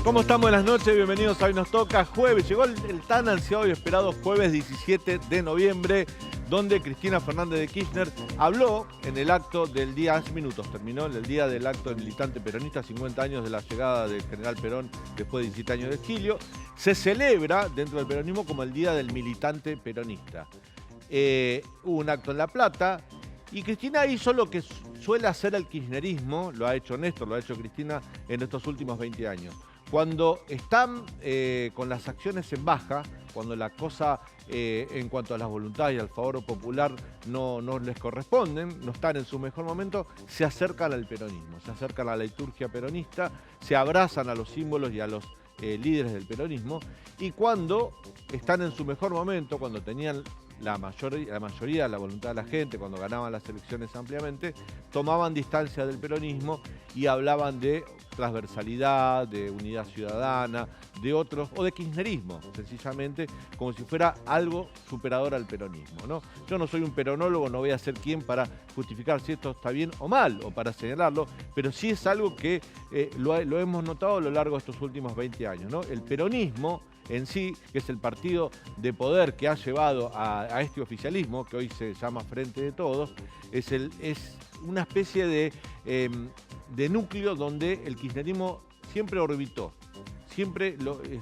¿Cómo están? Buenas noches, bienvenidos a Hoy Nos Toca. Jueves, llegó el tan ansiado y esperado jueves 17 de noviembre, donde Cristina Fernández de Kirchner habló en el acto del día, hace minutos terminó, el día del acto del militante peronista, 50 años de la llegada del general Perón después de 17 años de exilio. Se celebra dentro del peronismo como el día del militante peronista. Hubo un acto en La Plata y Cristina hizo lo que suele hacer el kirchnerismo, lo ha hecho Néstor, lo ha hecho Cristina en estos últimos 20 años. Cuando están con las acciones en baja, cuando la cosa en cuanto a las voluntades y al favor popular no les corresponden, no están en su mejor momento, se acercan al peronismo, se acercan a la liturgia peronista, se abrazan a los símbolos y a los líderes del peronismo, y cuando están en su mejor momento, cuando tenían la mayoría de la voluntad de la gente, cuando ganaban las elecciones ampliamente, tomaban distancia del peronismo y hablaban de transversalidad, de unidad ciudadana, de otros, o de kirchnerismo, sencillamente, como si fuera algo superador al peronismo, ¿no? Yo no soy un peronólogo, no voy a ser quien para justificar si esto está bien o mal, o para señalarlo, pero sí es algo que lo hemos notado a lo largo de estos últimos 20 años, ¿no? El peronismo en sí, que es el partido de poder que ha llevado a este oficialismo, que hoy se llama Frente de Todos, es una especie de núcleo donde el kirchnerismo siempre orbitó. Siempre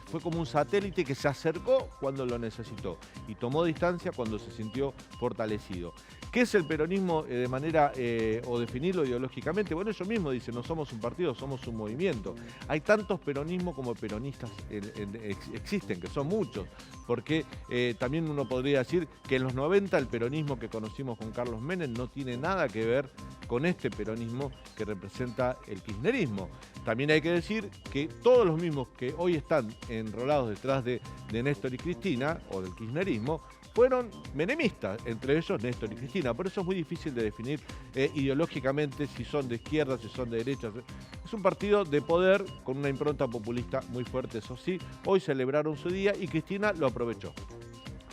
fue como un satélite que se acercó cuando lo necesitó y tomó distancia cuando se sintió fortalecido. ¿Qué es el peronismo de manera, o definirlo ideológicamente? Bueno, ellos mismos dicen, no somos un partido, somos un movimiento. Hay tantos peronismos como peronistas existen, que son muchos, porque también uno podría decir que en los 90 el peronismo que conocimos con Carlos Menem no tiene nada que ver con este peronismo que representa el kirchnerismo. También hay que decir que todos los mismos que hoy están enrolados detrás de Néstor y Cristina, o del kirchnerismo, fueron menemistas, entre ellos Néstor y Cristina. Por eso es muy difícil de definir ideológicamente si son de izquierda, si son de derecha. Es un partido de poder con una impronta populista muy fuerte, eso sí. Hoy celebraron su día y Cristina lo aprovechó.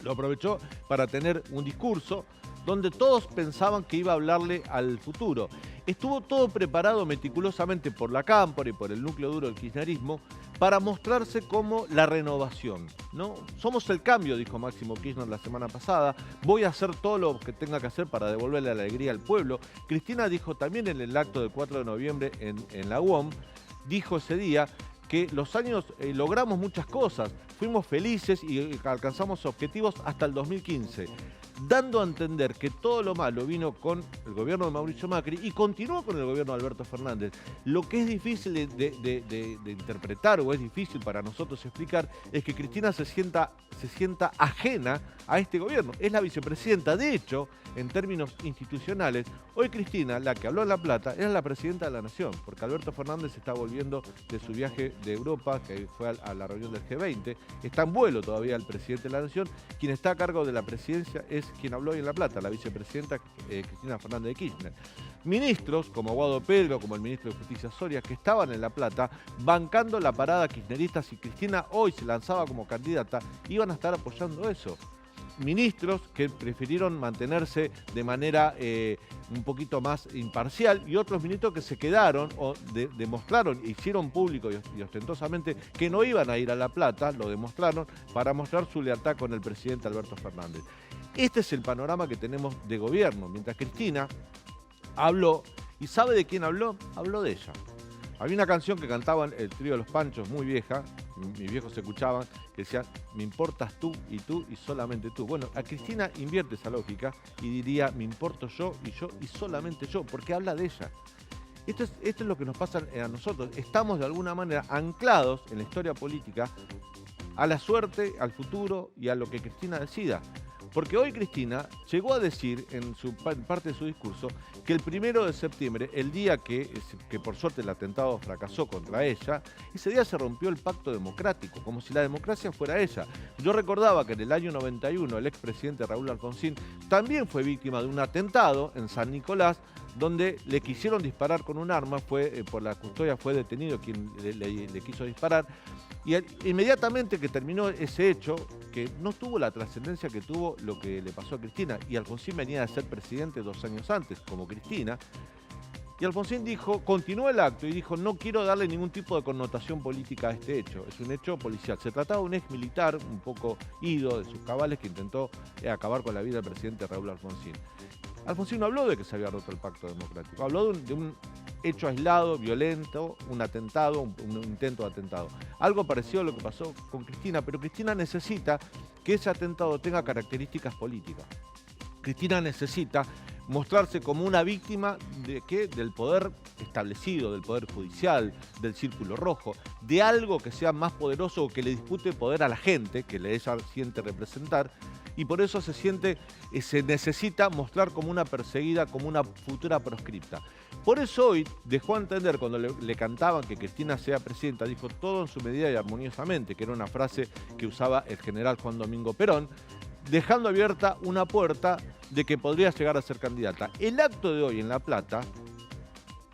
Lo aprovechó para tener un discurso donde todos pensaban que iba a hablarle al futuro. Estuvo todo preparado meticulosamente por la Cámpora y por el núcleo duro del kirchnerismo para mostrarse como la renovación, ¿no? Somos el cambio, dijo Máximo Kirchner la semana pasada. Voy a hacer todo lo que tenga que hacer para devolverle la alegría al pueblo. Cristina dijo también en el acto del 4 de noviembre en la UOM, dijo ese día que los años logramos muchas cosas, fuimos felices y alcanzamos objetivos hasta el 2015. Dando a entender que todo lo malo vino con el gobierno de Mauricio Macri y continuó con el gobierno de Alberto Fernández. Lo que es difícil de interpretar, o es difícil para nosotros explicar, es que Cristina se sienta ajena a este gobierno. Es la vicepresidenta. De hecho, en términos institucionales, hoy Cristina, la que habló en La Plata, era la presidenta de la Nación, porque Alberto Fernández está volviendo de su viaje de Europa, que fue a la reunión del G20. Está en vuelo todavía el presidente de la Nación. Quien está a cargo de la presidencia es quien habló hoy en La Plata, la vicepresidenta Cristina Fernández de Kirchner. Ministros como Guado Pedro, como el ministro de Justicia Soria, que estaban en La Plata bancando la parada kirchnerista. Si Cristina hoy se lanzaba como candidata, iban a estar apoyando eso. Ministros que prefirieron mantenerse de manera un poquito más imparcial, y otros ministros que se quedaron o demostraron, hicieron público y ostentosamente que no iban a ir a La Plata, lo demostraron para mostrar su lealtad con el presidente Alberto Fernández. Este es el panorama que tenemos de gobierno, mientras Cristina habló. ¿Y sabe de quién habló? Habló de ella. Había una canción que cantaban el trío de Los Panchos, muy vieja, mis viejos se escuchaban, que decía, me importas tú y solamente tú. Bueno, a Cristina invierte esa lógica y diría, me importo yo y solamente yo, porque habla de ella. Esto es lo que nos pasa a nosotros. Estamos de alguna manera anclados en la historia política a la suerte, al futuro y a lo que Cristina decida. Porque hoy Cristina llegó a decir en parte de su discurso que el 1 de septiembre, el día que por suerte el atentado fracasó contra ella, ese día se rompió el pacto democrático, como si la democracia fuera ella. Yo recordaba que en el año 91 el expresidente Raúl Alfonsín también fue víctima de un atentado en San Nicolás, donde le quisieron disparar con un arma, por la custodia fue detenido quien le quiso disparar. Y inmediatamente que terminó ese hecho, que no tuvo la trascendencia que tuvo lo que le pasó a Cristina, y Alfonsín venía de ser presidente 2 años antes, como Cristina, Y Alfonsín continuó el acto y dijo, no quiero darle ningún tipo de connotación política a este hecho, es un hecho policial. Se trataba de un ex militar, un poco ido de sus cabales, que intentó acabar con la vida del presidente Raúl Alfonsín. Alfonsín no habló de que se había roto el pacto democrático, habló de un hecho aislado, violento, un atentado, un intento de atentado. Algo parecido a lo que pasó con Cristina, pero Cristina necesita que ese atentado tenga características políticas. Cristina necesita mostrarse como una víctima de ¿qué? Del poder establecido, del poder judicial, del círculo rojo, de algo que sea más poderoso o que le dispute poder a la gente, que ella siente representar, y por eso se necesita mostrar como una perseguida, como una futura proscripta. Por eso hoy dejó a entender, cuando le cantaban que Cristina sea presidenta, dijo todo en su medida y armoniosamente, que era una frase que usaba el general Juan Domingo Perón, dejando abierta una puerta de que podría llegar a ser candidata. El acto de hoy en La Plata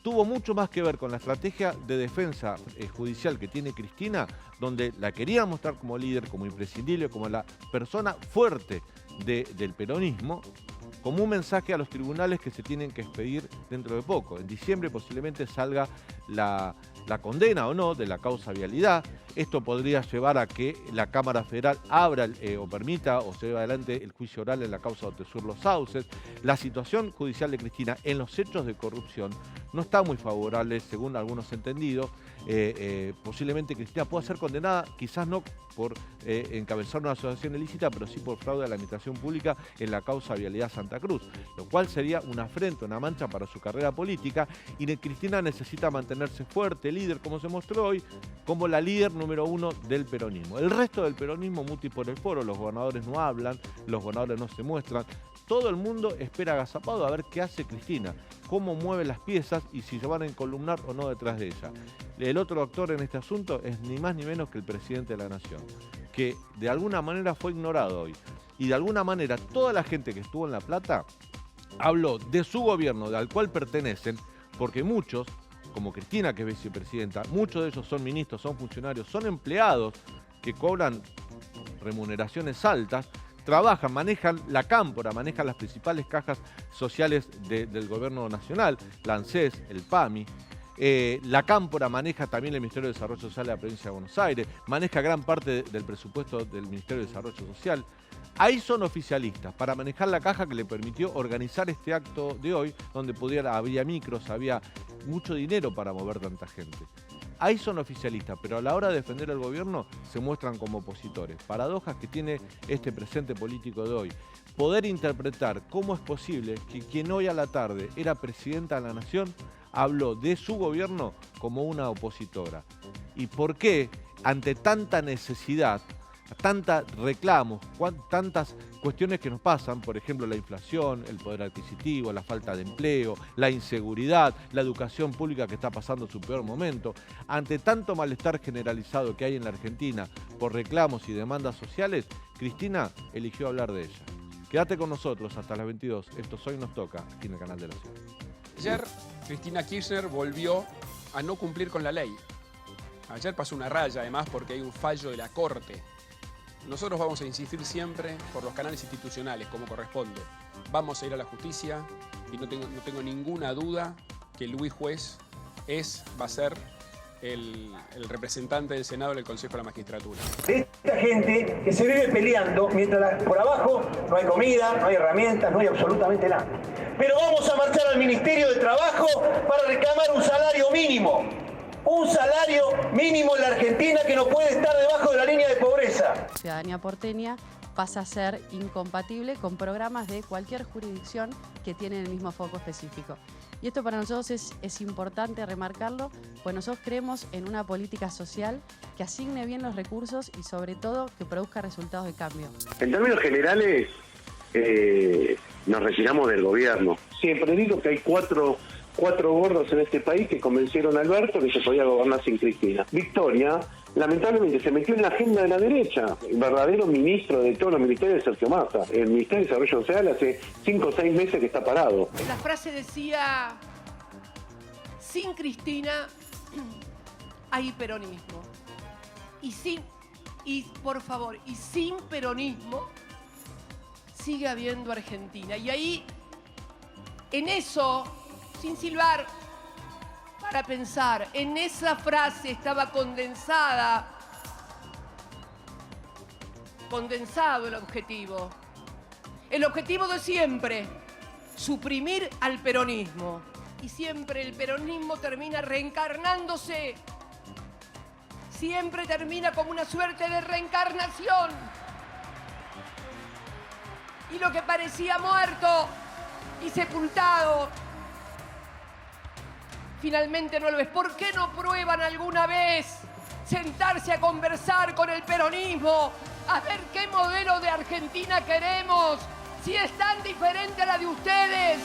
tuvo mucho más que ver con la estrategia de defensa judicial que tiene Cristina, donde la quería mostrar como líder, como imprescindible, como la persona fuerte del peronismo, como un mensaje a los tribunales que se tienen que expedir dentro de poco. En diciembre posiblemente salga la condena o no de la causa vialidad. Esto podría llevar a que la Cámara Federal abra o permita o se lleve adelante el juicio oral en la causa de Otesur Los Sauces. La situación judicial de Cristina en los hechos de corrupción no está muy favorable, según algunos entendidos. Posiblemente Cristina pueda ser condenada, quizás no por encabezar una asociación ilícita, pero sí por fraude a la administración pública en la causa Vialidad Santa Cruz, lo cual sería una afrenta, una mancha para su carrera política, y Cristina necesita mantenerse fuerte, líder, como se mostró hoy, como la líder número uno del peronismo. El resto del peronismo muti por el foro, los gobernadores no hablan, los gobernadores no se muestran, todo el mundo espera agazapado a ver qué hace Cristina, cómo mueve las piezas y si se van a encolumnar o no detrás de ella. El otro actor en este asunto es ni más ni menos que el presidente de la Nación, que de alguna manera fue ignorado hoy. Y de alguna manera toda la gente que estuvo en La Plata habló de su gobierno, al cual pertenecen, porque muchos, como Cristina, que es vicepresidenta, muchos de ellos son ministros, son funcionarios, son empleados que cobran remuneraciones altas, trabajan, manejan la cámpora, manejan las principales cajas sociales del gobierno nacional, la ANSES, el PAMI. La cámpora maneja también el Ministerio de Desarrollo Social de la provincia de Buenos Aires, maneja gran parte del presupuesto del Ministerio de Desarrollo Social. Ahí son oficialistas para manejar la caja que le permitió organizar este acto de hoy, donde había micros, había mucho dinero para mover tanta gente. Ahí son oficialistas, pero a la hora de defender el gobierno se muestran como opositores. Paradojas que tiene este presente político de hoy. Poder interpretar cómo es posible que quien hoy a la tarde era presidenta de la Nación habló de su gobierno como una opositora. ¿Y por qué, ante tanta necesidad, tantos reclamos, tantas cuestiones que nos pasan, por ejemplo la inflación, el poder adquisitivo, la falta de empleo, la inseguridad, la educación pública que está pasando su peor momento, ante tanto malestar generalizado que hay en la Argentina por reclamos y demandas sociales, Cristina eligió hablar de ella. Quédate con nosotros hasta las 22. Esto Hoy Nos Toca, aquí en el canal de la Ciudad. Ayer Cristina Kirchner volvió a no cumplir con la ley. Ayer pasó una raya, además, porque hay un fallo de la Corte. Nosotros vamos a insistir siempre por los canales institucionales, como corresponde. Vamos a ir a la justicia y no tengo ninguna duda que Luis Juez va a ser el representante del Senado en el Consejo de la Magistratura. Esta gente que se vive peleando mientras por abajo no hay comida, no hay herramientas, no hay absolutamente nada. Pero vamos a marchar al Ministerio de Trabajo para reclamar un salario mínimo. Un salario mínimo en la Argentina que no puede estar debajo de la línea de pobreza. Ciudadanía porteña pasa a ser incompatible con programas de cualquier jurisdicción que tienen el mismo foco específico. Y esto para nosotros es importante remarcarlo, pues nosotros creemos en una política social que asigne bien los recursos y sobre todo que produzca resultados de cambio. En términos generales, nos retiramos del gobierno. Siempre digo que hay cuatro gordos en este país que convencieron a Alberto que se podía gobernar sin Cristina. Victoria, lamentablemente, se metió en la agenda de la derecha. El verdadero ministro de todos los ministerios es Sergio Massa. El Ministerio de Desarrollo Social hace 5 o 6 meses que está parado. La frase decía, sin Cristina hay peronismo. Y por favor, sin peronismo sigue habiendo Argentina. Y ahí, en eso, sin silbar, para pensar. En esa frase estaba condensado el objetivo. El objetivo de siempre, suprimir al peronismo. Y siempre el peronismo termina reencarnándose. Siempre termina como una suerte de reencarnación. Y lo que parecía muerto y sepultado, finalmente no lo es. ¿Por qué no prueban alguna vez sentarse a conversar con el peronismo? A ver qué modelo de Argentina queremos, si es tan diferente a la de ustedes.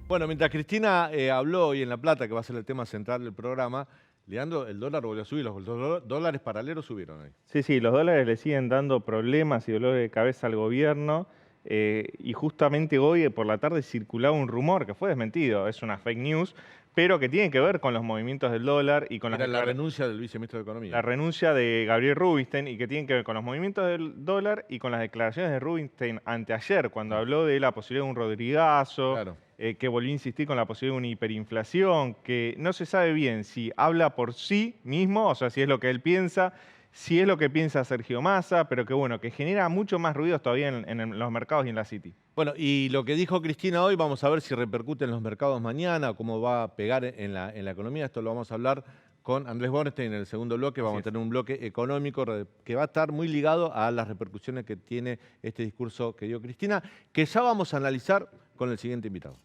Bueno, mientras Cristina habló hoy en La Plata, que va a ser el tema central del programa, Leandro, el dólar volvió a subir, los dólares paralelos subieron ahí. Sí, los dólares le siguen dando problemas y dolores de cabeza al gobierno. Y justamente hoy por la tarde circulaba un rumor que fue desmentido, es una fake news, pero que tiene que ver con los movimientos del dólar y con la renuncia del viceministro de Economía. La renuncia de Gabriel Rubinstein, y que tiene que ver con los movimientos del dólar y con las declaraciones de Rubinstein anteayer, cuando habló de la posibilidad de un Rodrigazo, claro. Que volvió a insistir con la posibilidad de una hiperinflación, que no se sabe bien si habla por sí mismo, o sea, si es lo que él piensa, si es lo que piensa Sergio Massa, pero que bueno, que genera mucho más ruidos todavía en los mercados y en la City. Bueno, y lo que dijo Cristina hoy, vamos a ver si repercute en los mercados mañana, cómo va a pegar en la economía. Esto lo vamos a hablar con Andrés Bornstein en el segundo bloque. Vamos a tener un bloque económico que va a estar muy ligado a las repercusiones que tiene este discurso que dio Cristina, que ya vamos a analizar con el siguiente invitado.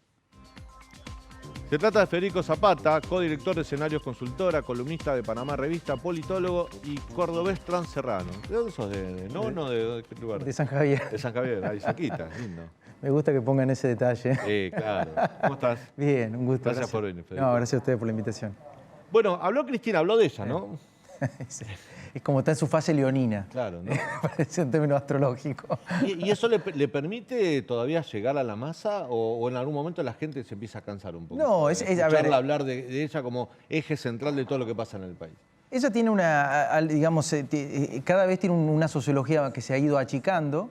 Se trata de Federico Zapata, codirector de Escenarios Consultora, columnista de Panamá Revista, politólogo y cordobés transerrano. ¿De dónde sos? ¿De qué lugar? De San Javier. De San Javier, ahí cerquita, lindo. Me gusta que pongan ese detalle. Claro. ¿Cómo estás? Bien, un gusto. Gracias por venir, Federico. No, gracias a ustedes por la invitación. Bueno, habló Cristina, habló de ella, ¿no? Es como está en su fase leonina. Claro, ¿no? Parece un término astrológico. ¿Y eso le permite todavía llegar a la masa o en algún momento la gente se empieza a cansar un poco? No, a ver, hablar de ella como eje central de todo lo que pasa en el país. Ella tiene digamos, cada vez tiene una sociología que se ha ido achicando,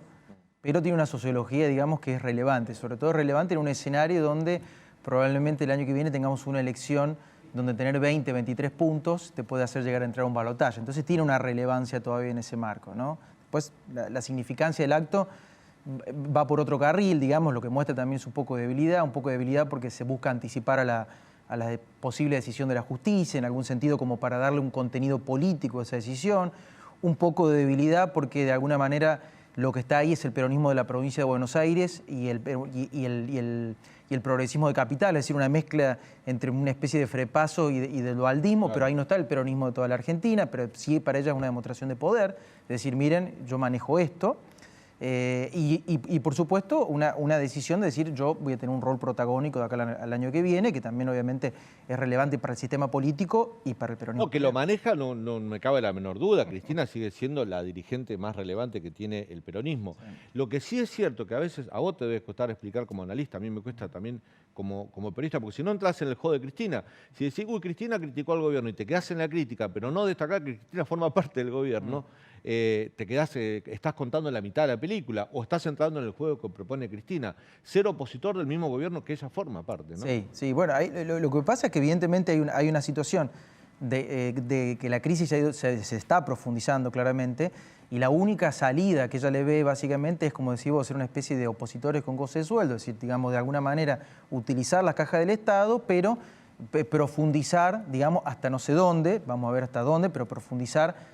pero tiene una sociología, digamos, que es relevante. Sobre todo relevante en un escenario donde probablemente el año que viene tengamos una elección donde tener 20, 23 puntos te puede hacer llegar a entrar a un balotaje. Entonces tiene una relevancia todavía en ese marco, ¿no? Después, la significancia del acto va por otro carril, digamos, lo que muestra también su un poco de debilidad porque se busca anticipar a la posible decisión de la justicia, en algún sentido como para darle un contenido político a esa decisión, un poco de debilidad porque de alguna manera lo que está ahí es el peronismo de la provincia de Buenos Aires y el progresismo de capital, es decir, una mezcla entre una especie de frepaso y del dualdismo, claro. Pero ahí no está el peronismo de toda la Argentina, pero sí para ella es una demostración de poder, es decir, miren, yo manejo esto. Y por supuesto una decisión de decir yo voy a tener un rol protagónico de acá al año que viene, que también obviamente es relevante para el sistema político y para el peronismo. No, que lo maneja, no me cabe la menor duda. Cristina sigue siendo la dirigente más relevante que tiene el peronismo. Sí. Lo que sí es cierto que a veces a vos te debe costar explicar como analista, a mí me cuesta también como periodista, porque si no entras en el juego de Cristina, si decís, uy, Cristina criticó al gobierno y te quedás en la crítica, pero no destacar que Cristina forma parte del gobierno, te quedás, estás contando la mitad de la película o estás entrando en el juego que propone Cristina, ser opositor del mismo gobierno que ella forma parte, ¿no? Sí, bueno, lo que pasa es que evidentemente hay una situación de que la crisis se está profundizando claramente y la única salida que ella le ve básicamente es, como decís vos, ser una especie de opositores con goce de sueldo, es decir, digamos, de alguna manera utilizar las cajas del Estado, pero profundizar, digamos, hasta no sé dónde, vamos a ver hasta dónde, pero profundizar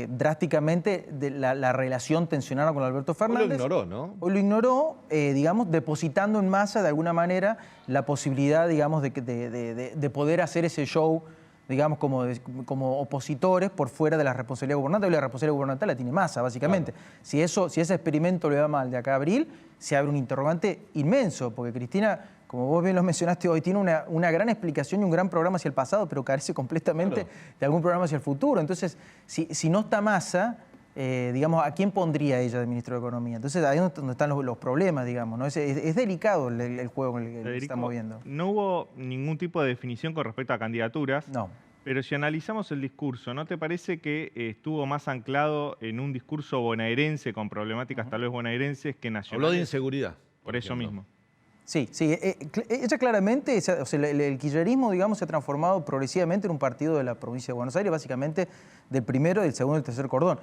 drásticamente de la relación tensionada con Alberto Fernández. Hoy lo ignoró, ¿no? Hoy lo ignoró, digamos, depositando en Massa de alguna manera la posibilidad, digamos, de poder hacer ese show, digamos, como opositores por fuera de la responsabilidad gubernamental. Y la responsabilidad gubernamental la tiene Massa, básicamente. Claro. Si ese experimento le va mal de acá a abril, se abre un interrogante inmenso, porque Cristina, como vos bien lo mencionaste hoy, tiene una gran explicación y un gran programa hacia el pasado, pero carece completamente de algún programa hacia el futuro. Entonces, si no está Massa, digamos, ¿a quién pondría ella de ministro de Economía? Entonces, ahí es donde están los problemas, digamos, ¿no? Es delicado el juego en el que se está moviendo. No hubo ningún tipo de definición con respecto a candidaturas. No. Pero si analizamos el discurso, ¿no te parece que estuvo más anclado en un discurso bonaerense, con problemáticas tal vez bonaerenses, que nacionales? Habló de inseguridad. Por eso mismo. Sí, ella claramente, o sea, el kirchnerismo, digamos, se ha transformado progresivamente en un partido de la provincia de Buenos Aires, básicamente del primero, del segundo y del tercer cordón,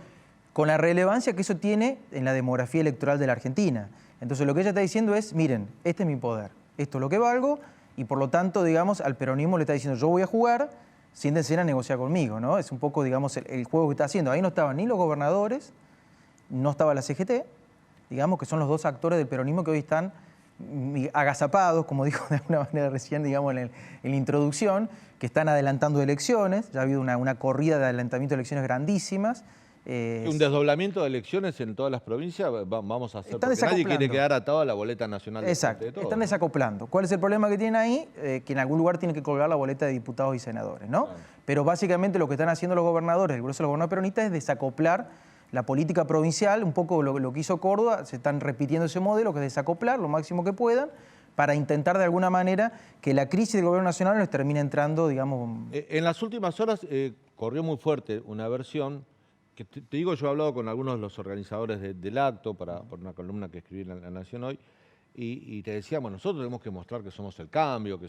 con la relevancia que eso tiene en la demografía electoral de la Argentina. Entonces lo que ella está diciendo es, miren, este es mi poder, esto es lo que valgo, y por lo tanto, digamos, al peronismo le está diciendo, yo voy a jugar, siéntense a negociar conmigo, ¿no? Es un poco, digamos, el juego que está haciendo. Ahí no estaban ni los gobernadores, no estaba la CGT, digamos, que son los dos actores del peronismo que hoy están agazapados, como dijo de alguna manera recién, digamos, en la introducción, que están adelantando elecciones. Ya ha habido una corrida de adelantamiento de elecciones grandísimas. Un desdoblamiento de elecciones en todas las provincias vamos a hacer, porque nadie quiere quedar atado a la boleta nacional. Exacto, de todo. Están desacoplando. ¿Cuál es el problema que tienen ahí? Que en algún lugar tienen que colgar la boleta de diputados y senadores, ¿no? Claro. Pero básicamente lo que están haciendo los gobernadores, el grueso de los gobernadores peronistas, es desacoplar la política provincial, un poco lo que hizo Córdoba. Se están repitiendo ese modelo, que es desacoplar lo máximo que puedan, para intentar de alguna manera que la crisis del gobierno nacional les termine entrando, digamos... En las últimas horas corrió muy fuerte una versión, que te digo, yo he hablado con algunos de los organizadores del acto por una columna que escribí en La Nación hoy, y te decíamos, nosotros tenemos que mostrar que somos el cambio, que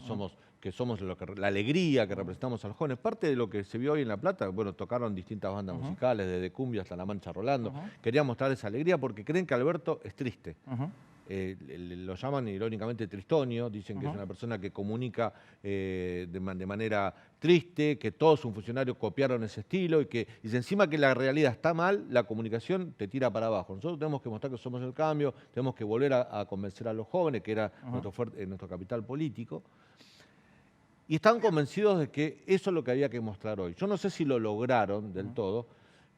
somos la alegría, que representamos a los jóvenes. Parte de lo que se vio hoy en La Plata, bueno, tocaron distintas bandas musicales, desde cumbia hasta La Mancha Rolando. Querían mostrar esa alegría porque creen que Alberto es triste. Lo llaman irónicamente tristonio, dicen que es una persona que comunica de manera triste, que todos sus funcionarios copiaron ese estilo y encima que la realidad está mal, la comunicación te tira para abajo. Nosotros tenemos que mostrar que somos el cambio, tenemos que volver a convencer a los jóvenes, que era nuestro capital político. Y están convencidos de que eso es lo que había que mostrar hoy. Yo no sé si lo lograron del todo,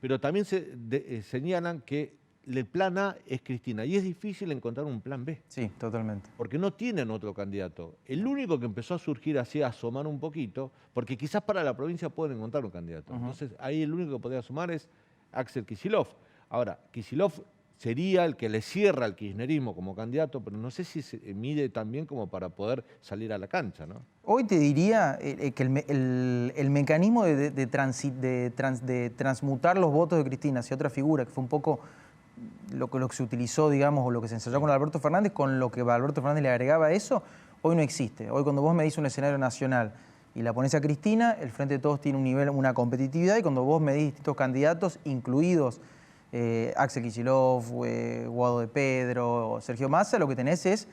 pero también señalan que el plan A es Cristina y es difícil encontrar un plan B. Sí, totalmente. Porque no tienen otro candidato. El único que empezó a surgir así, a asomar un poquito, porque quizás para la provincia pueden encontrar un candidato. Entonces ahí el único que podría asomar es Axel Kicillof. Ahora, Kicillof sería el que le cierra al kirchnerismo como candidato, pero no sé si se mide tan bien como para poder salir a la cancha, ¿no? Hoy te diría que el mecanismo de transmutar los votos de Cristina hacia otra figura, que fue un poco lo que se utilizó, digamos, o lo que se ensayó con Alberto Fernández, con lo que Alberto Fernández le agregaba a eso, hoy no existe. Hoy cuando vos medís un escenario nacional y la ponés a Cristina, el Frente de Todos tiene un nivel, una competitividad, y cuando vos medís distintos candidatos, incluidos Axel Kicillof, Guado de Pedro, Sergio Massa, lo que tenés es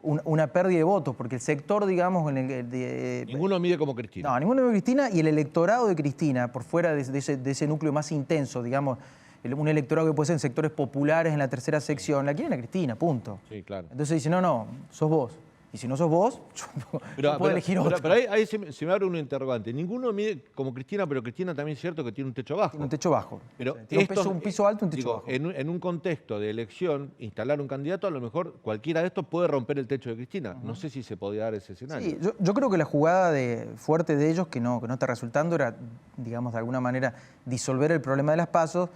una pérdida de votos, porque el sector, digamos... Ninguno mide como Cristina. No, ninguno mide como Cristina, y el electorado de Cristina, por fuera de ese núcleo más intenso, digamos, un electorado que puede ser en sectores populares, en la tercera sección, la quieren a Cristina, punto. Sí, claro. Entonces dicen, no, sos vos. Y si no sos vos, yo puedo elegir otro. Pero ahí se me abre un interrogante. Ninguno mide como Cristina, pero Cristina también es cierto que tiene un techo bajo. Tiene un techo bajo. Pero tiene un piso alto y un techo bajo. En un contexto de elección, instalar un candidato, a lo mejor cualquiera de estos puede romper el techo de Cristina. No sé si se podía dar ese escenario. Sí, yo creo que la jugada fuerte de ellos, que no está resultando, era, digamos, de alguna manera disolver el problema de las PASO.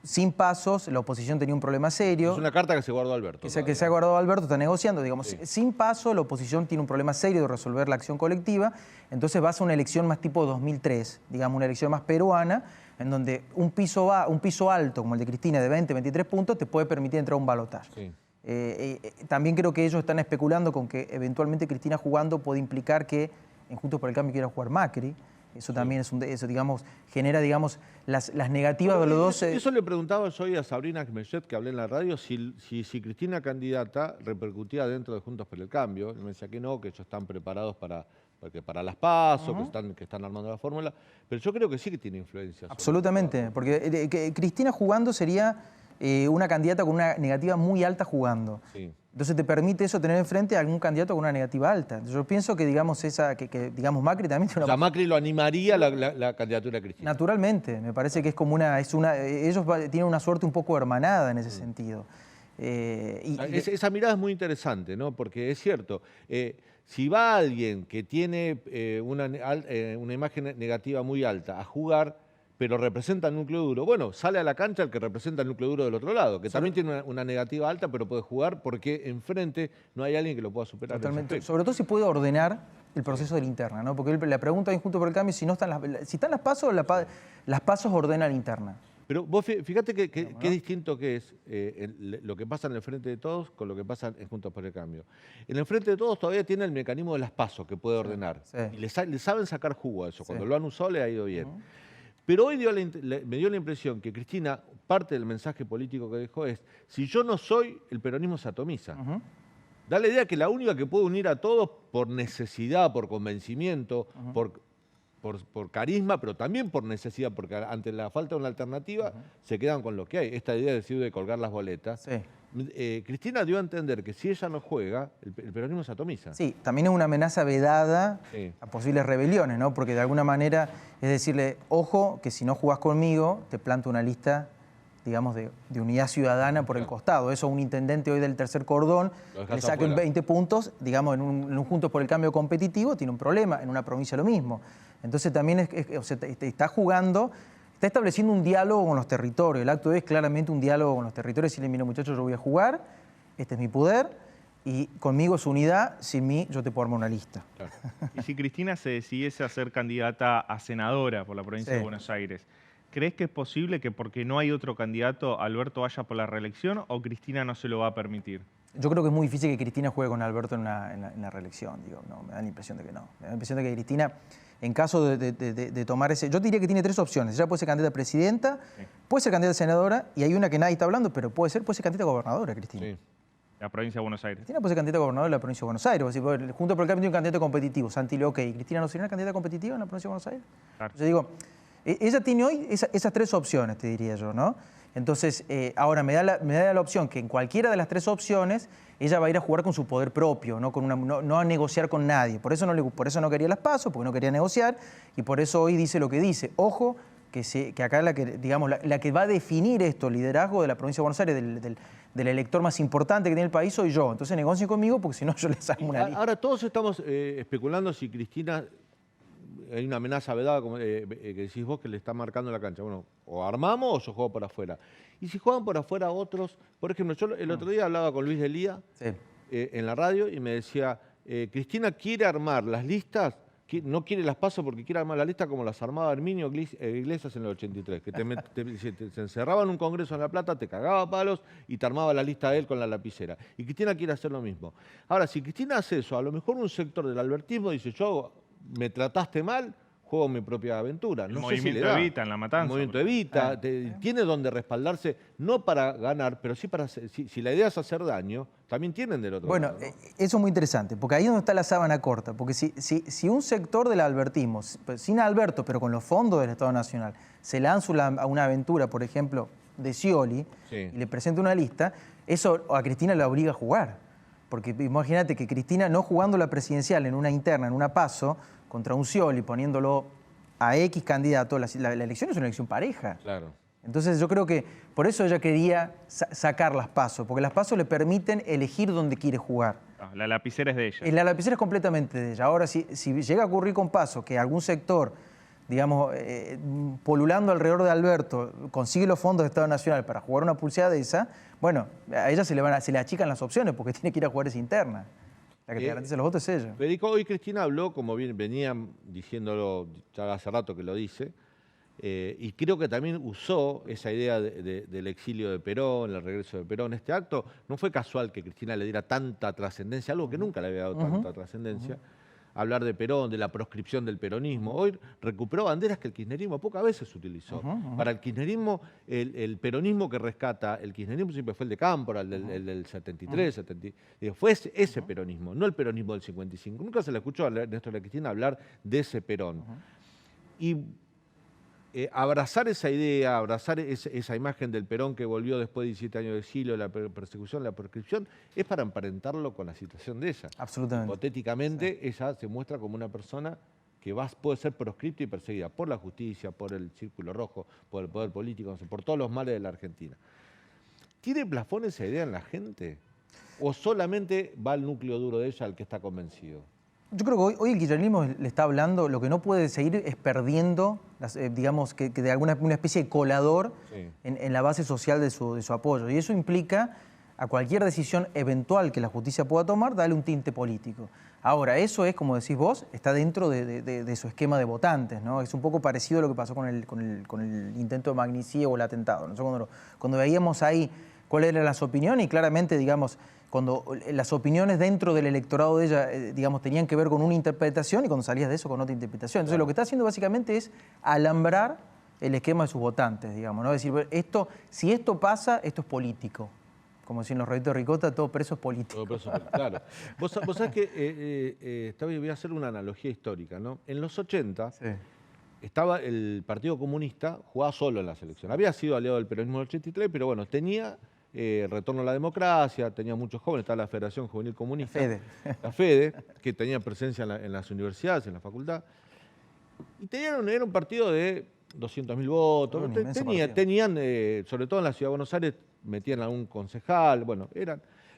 Sin pasos, la oposición tenía un problema serio. Es una carta que se guardó Alberto. Que se ha guardado Alberto, está negociando. Digamos, sí. Sin paso, la oposición tiene un problema serio de resolver la acción colectiva. Entonces vas a una elección más tipo 2003, digamos, una elección más peruana, en donde un piso alto, como el de Cristina, de 20, 23 puntos, te puede permitir entrar a un balotaje. Sí. También creo que ellos están especulando con que eventualmente Cristina jugando puede implicar que en Juntos por el Cambio quiera jugar Macri. Eso también eso, digamos, genera, digamos, las negativas de los dos. Eso le preguntaba yo hoy a Sabrina Kmechet, que hablé en la radio, si Cristina candidata repercutía dentro de Juntos por el Cambio. Y me decía que no, que ellos están preparados para las PASO, que están armando la fórmula. Pero yo creo que sí que tiene influencia. Absolutamente, porque Cristina jugando sería una candidata con una negativa muy alta jugando. Sí. Entonces te permite eso tener enfrente a algún candidato con una negativa alta. Yo pienso que, digamos, digamos, Macri también tiene una... O sea, Macri lo animaría la candidatura de Cristina. Naturalmente, me parece que es como ellos tienen una suerte un poco hermanada en ese sentido. Esa mirada es muy interesante, ¿no? Porque es cierto, si va alguien que tiene una imagen negativa muy alta a jugar, pero representa el núcleo duro, bueno, sale a la cancha el que representa el núcleo duro del otro lado, que también tiene una negativa alta, pero puede jugar porque enfrente no hay alguien que lo pueda superar. Totalmente. Sobre todo si puede ordenar el proceso de la interna, ¿no? Porque la pregunta en Juntos por el Cambio, si están las PASO, las PASO ordenan la interna. Pero vos fíjate qué distinto que es lo que pasa en el Frente de Todos con lo que pasa en Juntos por el Cambio. En el Frente de Todos todavía tiene el mecanismo de las PASO que puede ordenar. Sí. Y le saben sacar jugo a eso. Cuando Sí. lo han usado le ha ido bien. Pero hoy me dio la impresión que Cristina, parte del mensaje político que dejó es, si yo no soy, el peronismo se atomiza. Da la idea que la única que puede unir a todos por necesidad, por convencimiento, por carisma, pero también por necesidad, porque ante la falta de una alternativa se quedan con lo que hay. Esta idea de colgar las boletas. Sí. Cristina dio a entender que si ella no juega, el peronismo se atomiza. Sí, también es una amenaza vedada Sí. a posibles rebeliones, ¿no? Porque de alguna manera es decirle, ojo, que si no jugás conmigo, te planto una lista, digamos, de unidad ciudadana por el costado. Eso un intendente hoy del tercer cordón, le saquen 20 puntos, digamos, en un Juntos por el Cambio competitivo, tiene un problema, en una provincia lo mismo. Entonces también o sea, está jugando, está estableciendo un diálogo con los territorios. El acto de hoy es claramente un diálogo con los territorios. Decirle, mira muchachos, yo voy a jugar, este es mi poder, y conmigo es unidad, sin mí yo te puedo armar una lista. Claro. Y si Cristina se decidiese a ser candidata a senadora por la provincia de Buenos Aires, ¿crees que es posible que porque no hay otro candidato, Alberto vaya por la reelección o Cristina no se lo va a permitir? Yo creo que es muy difícil que Cristina juegue con Alberto en la reelección. Digo, no, me da la impresión de que no. Me da la impresión de que Cristina, en caso de tomar ese... Yo diría que tiene tres opciones. Ella puede ser candidata a presidenta, puede ser candidata a senadora, y hay una que nadie está hablando, pero puede ser candidata a gobernadora, Cristina. Sí. La provincia de Buenos Aires. Cristina puede ser candidata a gobernadora de la provincia de Buenos Aires. Junto por el Cambio tiene un candidato competitivo, Santi Leo, ok. ¿Cristina no sería una candidata competitiva en la provincia de Buenos Aires? Claro. Entonces digo, ella tiene hoy esas tres opciones, te diría yo, ¿no? Entonces, ahora me da la opción que en cualquiera de las tres opciones ella va a ir a jugar con su poder propio, no a negociar con nadie. Por eso no quería las PASO, porque no quería negociar, y por eso hoy dice lo que dice. Ojo, que acá la que va a definir esto, el liderazgo de la provincia de Buenos Aires, del elector más importante que tiene el país, soy yo. Entonces negocien conmigo, porque si no yo les hago una lista. Ahora todos estamos especulando si Cristina... Hay una amenaza vedada, como que decís vos, que le está marcando la cancha. Bueno, o armamos o yo juego por afuera. Y si juegan por afuera otros... Por ejemplo, yo el otro día hablaba con Luis Delía en la radio y me decía, Cristina quiere armar las listas, no quiere las PASO porque quiere armar la lista como las armaba Herminio Iglesias en el 83, que se encerraba en un congreso en La Plata, te cagaba a palos y te armaba la lista de él con la lapicera. Y Cristina quiere hacer lo mismo. Ahora, si Cristina hace eso, a lo mejor un sector del albertismo dice, yo... me trataste mal, juego mi propia aventura. El no movimiento sé si Evita en La Matanza. El movimiento Evita, tiene donde respaldarse, no para ganar, pero sí para... Si la idea es hacer daño, también tienen del otro lado. Bueno, eso es muy interesante, porque ahí es donde está la sábana corta, porque si un sector del albertismo, sin Alberto, pero con los fondos del Estado Nacional, se lanza a una aventura, por ejemplo, de Scioli, y le presenta una lista, eso a Cristina la obliga a jugar. Porque imagínate que Cristina no jugando la presidencial en una interna, en una PASO, contra un Scioli, poniéndolo a X candidato, la elección es una elección pareja. Claro. Entonces yo creo que por eso ella quería sacar las PASO, porque las PASO le permiten elegir dónde quiere jugar. La lapicera es de ella. La lapicera es completamente de ella. Ahora, si llega a ocurrir con PASO que algún sector, digamos, polulando alrededor de Alberto, consigue los fondos del Estado Nacional para jugar una pulseada de esa, bueno, a ella se le achican las opciones porque tiene que ir a jugar esa interna. La que te garantiza los votos es ella. Federico, hoy Cristina habló, como venía diciéndolo ya hace rato que lo dice, y creo que también usó esa idea del exilio de Perón, el regreso de Perón. Este acto no fue casual que Cristina le diera tanta trascendencia, algo que nunca le había dado tanta trascendencia. Hablar de Perón, de la proscripción del peronismo. Hoy recuperó banderas que el kirchnerismo pocas veces utilizó. Para el kirchnerismo, el peronismo que rescata, el kirchnerismo siempre fue el de Cámpora, el del 73, fue ese peronismo, no el peronismo del 55. Nunca se le escuchó a Néstor y a Cristina hablar de ese Perón. Y abrazar esa idea, abrazar esa imagen del Perón que volvió después de 17 años de exilio, la persecución, la proscripción, es para emparentarlo con la situación de ella. Absolutamente. Hipotéticamente, ella se muestra como una persona que puede ser proscripta y perseguida por la justicia, por el Círculo Rojo, por el poder político, por todos los males de la Argentina. ¿Tiene plafón esa idea en la gente? ¿O solamente va al núcleo duro de ella al que está convencido? Yo creo que hoy el kirchnerismo le está hablando, lo que no puede seguir es perdiendo, digamos, que de una especie de colador en la base social de su apoyo. Y eso implica a cualquier decisión eventual que la justicia pueda tomar, darle un tinte político. Ahora, eso es, como decís vos, está dentro de su esquema de votantes, ¿no? Es un poco parecido a lo que pasó con el intento de magnicidio o el atentado. Nosotros cuando veíamos ahí cuáles eran las opiniones, y claramente, digamos, cuando las opiniones dentro del electorado de ella, digamos, tenían que ver con una interpretación y cuando salías de eso con otra interpretación. Entonces, lo que está haciendo básicamente es alambrar el esquema de sus votantes, digamos, ¿no? Es decir, si esto pasa, esto es político. Como decían los Rollitos de Ricota, todo preso es político. Todo preso, claro. Vos sabés que voy a hacer una analogía histórica, ¿no? En los 80 Sí. estaba el Partido Comunista, jugaba solo en la selección. Había sido aliado del peronismo en el 83, pero bueno, tenía retorno a la democracia, tenía muchos jóvenes, estaba la Federación Juvenil Comunista. La FEDE, que tenía presencia en las universidades, en la facultad. Y era un partido de 200.000 votos. Tenían, sobre todo en la Ciudad de Buenos Aires, metían a un concejal, bueno,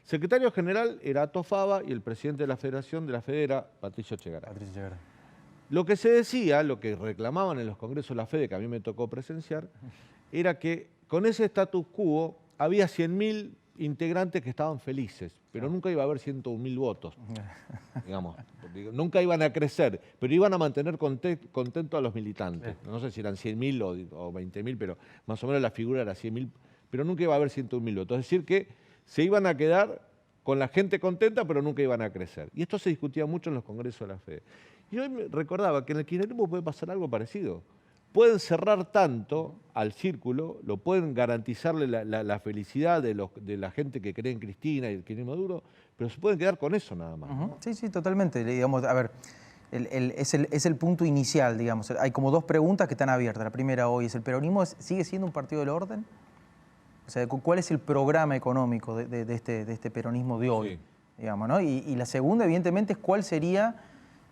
secretario general era Ato Fava y el presidente de la Federación de la FEDE era Patricio Chegaray. Lo que se decía, lo que reclamaban en los congresos de la FEDE, que a mí me tocó presenciar, era que con ese status quo había 100.000 integrantes que estaban felices, pero nunca iba a haber 101.000 votos, digamos. Nunca iban a crecer, pero iban a mantener contento a los militantes. No sé si eran 100.000 o 20.000, pero más o menos la figura era 100.000, pero nunca iba a haber 101.000 votos. Es decir, que se iban a quedar con la gente contenta, pero nunca iban a crecer. Y esto se discutía mucho en los congresos de la FEDE. Y hoy me recordaba que en el kirchnerismo puede pasar algo parecido. Pueden cerrar tanto al círculo, lo pueden garantizarle la felicidad de la gente que cree en Cristina y el kirchnerismo duro, pero se pueden quedar con eso nada más. ¿No? Sí, sí, totalmente. Digamos, a ver, es el punto inicial, digamos. Hay como dos preguntas que están abiertas. La primera hoy es, ¿el peronismo sigue siendo un partido del orden? O sea, ¿cuál es el programa económico de este peronismo de hoy? Sí. Digamos, ¿no? Y la segunda, evidentemente, es cuál sería...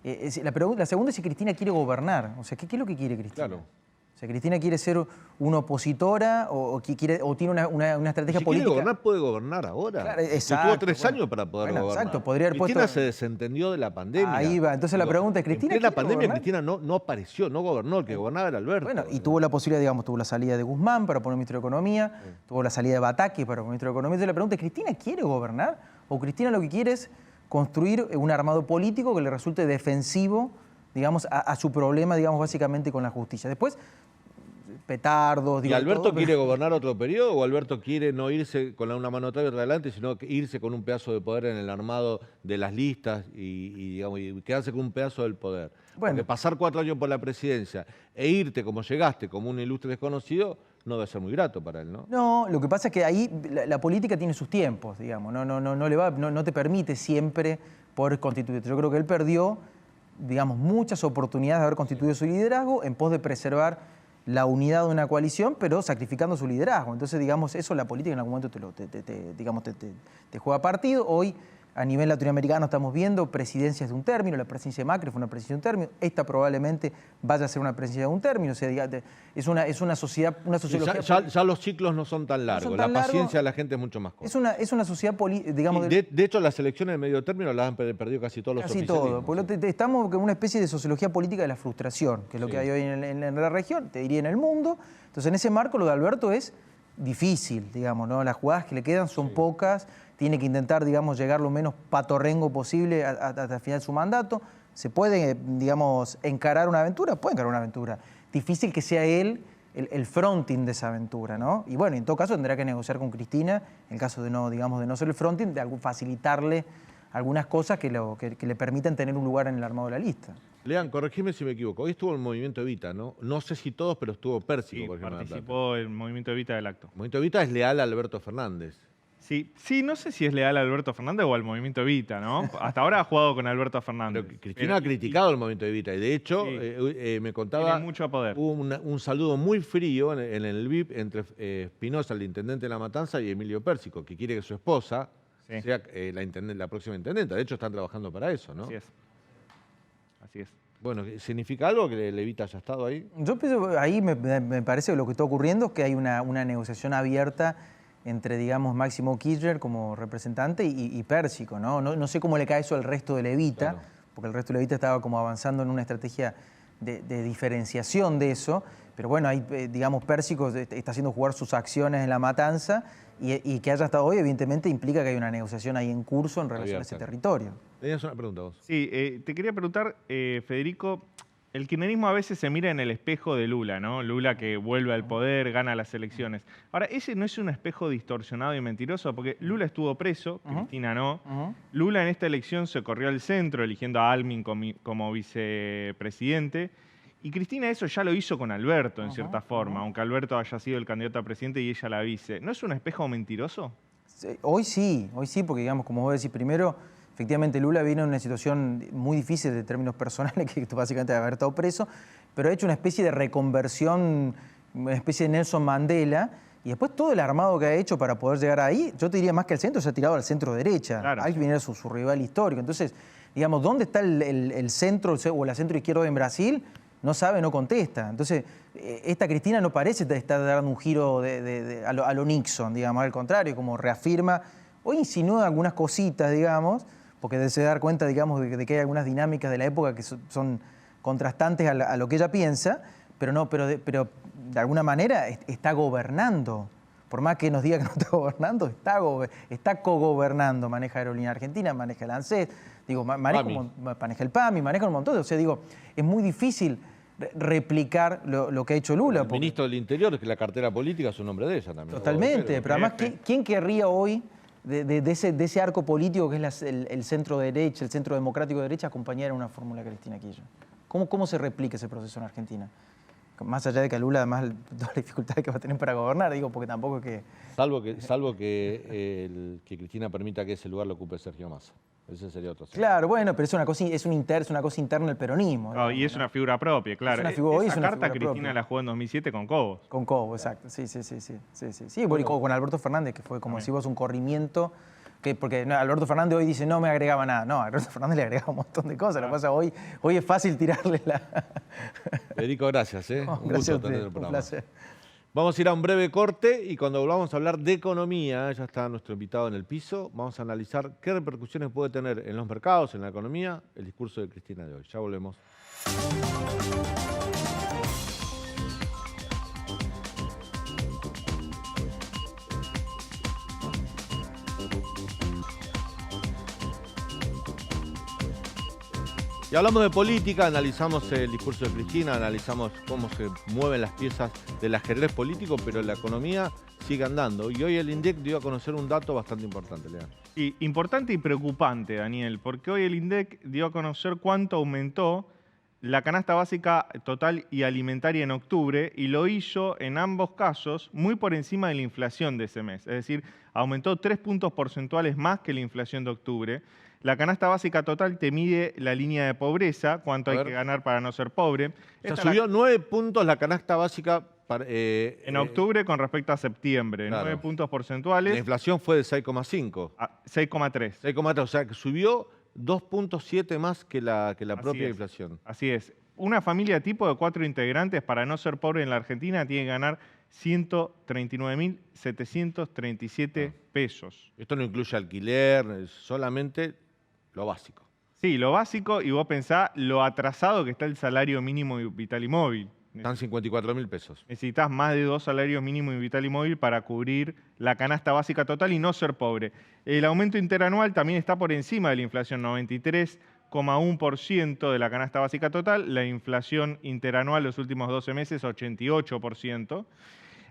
la segunda es si Cristina quiere gobernar. O sea, ¿qué es lo que quiere Cristina? Claro. O sea, ¿Cristina quiere ser una opositora o tiene una estrategia si política? Quiere gobernar, puede gobernar ahora. Claro, exacto, tuvo 3 años para poder gobernar. Exacto, podría haber Cristina puesto... se desentendió de la pandemia. Ahí va. Entonces la pregunta es, ¿Cristina en la quiere pandemia gobernar? Cristina no apareció, no gobernó. El que gobernaba era Alberto. Bueno, y tuvo la posibilidad, digamos, tuvo la salida de Guzmán para poner ministro de Economía, tuvo la salida de Bataki para poner ministro de Economía. Entonces la pregunta es, ¿Cristina quiere gobernar? ¿O Cristina lo que quiere es construir un armado político que le resulte defensivo, digamos, a su problema, digamos, básicamente con la justicia? Después, petardos... ¿Y Alberto quiere gobernar otro periodo o Alberto quiere no irse con una mano atrás y otra adelante, sino irse con un pedazo de poder en el armado de las listas y quedarse con un pedazo del poder? Bueno. Porque pasar 4 años por la presidencia e irte como llegaste, como un ilustre desconocido, no debe ser muy grato para él, ¿no? No, lo que pasa es que ahí la política tiene sus tiempos, digamos, no te permite siempre poder constituirte. Yo creo que él perdió, digamos, muchas oportunidades de haber constituido su liderazgo en pos de preservar la unidad de una coalición, pero sacrificando su liderazgo. Entonces, digamos, eso la política en algún momento te juega partido. Hoy, a nivel latinoamericano, estamos viendo presidencias de un término. La presidencia de Macri fue una presidencia de un término. Esta probablemente vaya a ser una presidencia de un término. O sea, es una sociedad, una sociología... Ya los ciclos no son tan largos. La paciencia de la gente es mucho más corta. Es una sociedad política, digamos... De hecho, las elecciones de medio término las han perdido casi todos los oficialismos. Casi todo. Porque estamos en una especie de sociología política de la frustración, que es lo que hay hoy en la región, te diría en el mundo. Entonces, en ese marco, lo de Alberto es difícil, digamos, ¿no? Las jugadas que le quedan son pocas. Tiene que intentar, digamos, llegar lo menos patorrengo posible hasta el final de su mandato. ¿Se puede, digamos, encarar una aventura? Puede encarar una aventura. Difícil que sea él el fronting de esa aventura, ¿no? Y bueno, en todo caso tendrá que negociar con Cristina, en caso de no, digamos, de no ser el fronting, de facilitarle algunas cosas que le permitan tener un lugar en el armado de la lista. Lean, corregime si me equivoco. Hoy estuvo el movimiento Evita, ¿no? No sé si todos, pero estuvo Pérsico, Sí, por ejemplo. participó el movimiento Evita del acto. El movimiento Evita es leal a Alberto Fernández. Sí, no sé si es leal a Alberto Fernández o al movimiento Evita, ¿no? Hasta ahora ha jugado con Alberto Fernández. Pero Cristina ha criticado el movimiento Evita y de hecho me contaba, tiene mucho poder. Hubo un saludo muy frío en el VIP entre Espinosa, el intendente de La Matanza, y Emilio Pérsico, que quiere que su esposa sea la próxima intendenta. De hecho, están trabajando para eso, ¿no? Así es. Bueno, ¿significa algo que el Evita haya estado ahí? Yo pienso, ahí me parece que lo que está ocurriendo es que hay una negociación abierta entre, digamos, Máximo Kirchner como representante y Pérsico, ¿no? No sé cómo le cae eso al resto de Evita, porque el resto de Evita estaba como avanzando en una estrategia de diferenciación de eso, pero bueno, hay, digamos, Pérsico está haciendo jugar sus acciones en la matanza y que haya estado hoy, evidentemente, implica que hay una negociación ahí en curso en relación a ese territorio. Tenías una pregunta vos. Sí, te quería preguntar, Federico, el kirchnerismo a veces se mira en el espejo de Lula, ¿no? Lula que vuelve al poder, gana las elecciones. Ahora, ¿ese no es un espejo distorsionado y mentiroso? Porque Lula estuvo preso, Cristina no. Lula en esta elección se corrió al centro, eligiendo a Almin como vicepresidente. Y Cristina eso ya lo hizo con Alberto, en cierta forma, aunque Alberto haya sido el candidato a presidente y ella la vice. ¿No es un espejo mentiroso? Hoy sí, porque digamos, como vos decís, primero, efectivamente Lula vino en una situación muy difícil de términos personales, que básicamente de haber estado preso, pero ha hecho una especie de reconversión, una especie de Nelson Mandela, y después todo el armado que ha hecho para poder llegar ahí, yo te diría más que al centro, se ha tirado al centro derecha. Claro. Hay que venir a su rival histórico. Entonces, digamos, ¿dónde está el centro o la centro izquierda en Brasil? No sabe, no contesta. Entonces, esta Cristina no parece estar dando un giro a lo Nixon, digamos, al contrario, como reafirma, o insinúa algunas cositas, digamos, porque se da cuenta, digamos, de que hay algunas dinámicas de la época que son contrastantes a lo que ella piensa, pero de alguna manera está gobernando. Por más que nos diga que no está gobernando, está cogobernando. Maneja Aerolínea Argentina, maneja el ANSES, digo, maneja el PAMI, maneja un montón. O sea, digo, es muy difícil replicar lo que ha hecho Lula. El ministro del Interior, que la cartera política es un nombre de ella también. Totalmente, pero además, ¿quién querría hoy de ese arco político que es el centro derecha, el centro democrático de derecha, acompañar a una fórmula Cristina Kirchner? ¿Cómo se replica ese proceso en Argentina? Más allá de que a Lula, además, todas las dificultades que va a tener para gobernar, digo, porque tampoco es que... Salvo que Cristina permita que ese lugar lo ocupe Sergio Massa. Ese sería otro. Claro, bueno, pero es una cosa interna del peronismo. No, y es una figura propia, claro. Esa carta Cristina la jugó en 2007 con Cobos. Con Cobos, exacto. Sí, bueno, y con Alberto Fernández, que fue, como decimos, un corrimiento... Porque Alberto Fernández hoy dice no me agregaba nada. No, a Alberto Fernández le agregaba un montón de cosas. Lo que pasa hoy es fácil tirarle la... Federico, gracias. Un gusto tener el programa. Un placer. Vamos a ir a un breve corte y cuando volvamos a hablar de economía, ya está nuestro invitado en el piso, vamos a analizar qué repercusiones puede tener en los mercados, en la economía, el discurso de Cristina de hoy. Ya volvemos. Y hablamos de política, analizamos el discurso de Cristina, analizamos cómo se mueven las piezas del ajedrez político, pero la economía sigue andando. Y hoy el INDEC dio a conocer un dato bastante importante, Leandro. Y importante y preocupante, Daniel, porque hoy el INDEC dio a conocer cuánto aumentó la canasta básica total y alimentaria en octubre, y lo hizo en ambos casos muy por encima de la inflación de ese mes. Es decir, aumentó 3 puntos porcentuales más que la inflación de octubre. La canasta básica total te mide la línea de pobreza, cuánto hay que ganar para no ser pobre. O sea, subió 9 puntos la canasta básica en octubre con respecto a septiembre, claro. 9 puntos porcentuales. La inflación fue de 6,5. 6,3. 6,3, o sea, que subió 2,7 más que la propia inflación. Así es. Una familia tipo de 4 integrantes, para no ser pobre en la Argentina, tiene que ganar 139.737 pesos. Esto no incluye alquiler, solamente lo básico. Sí, lo básico, y vos pensás lo atrasado que está el salario mínimo vital y móvil. Están 54.000 pesos. Necesitas más de 2 salarios mínimo y vital y móvil para cubrir la canasta básica total y no ser pobre. El aumento interanual también está por encima de la inflación, 93,1% de la canasta básica total. La inflación interanual los últimos 12 meses, 88%.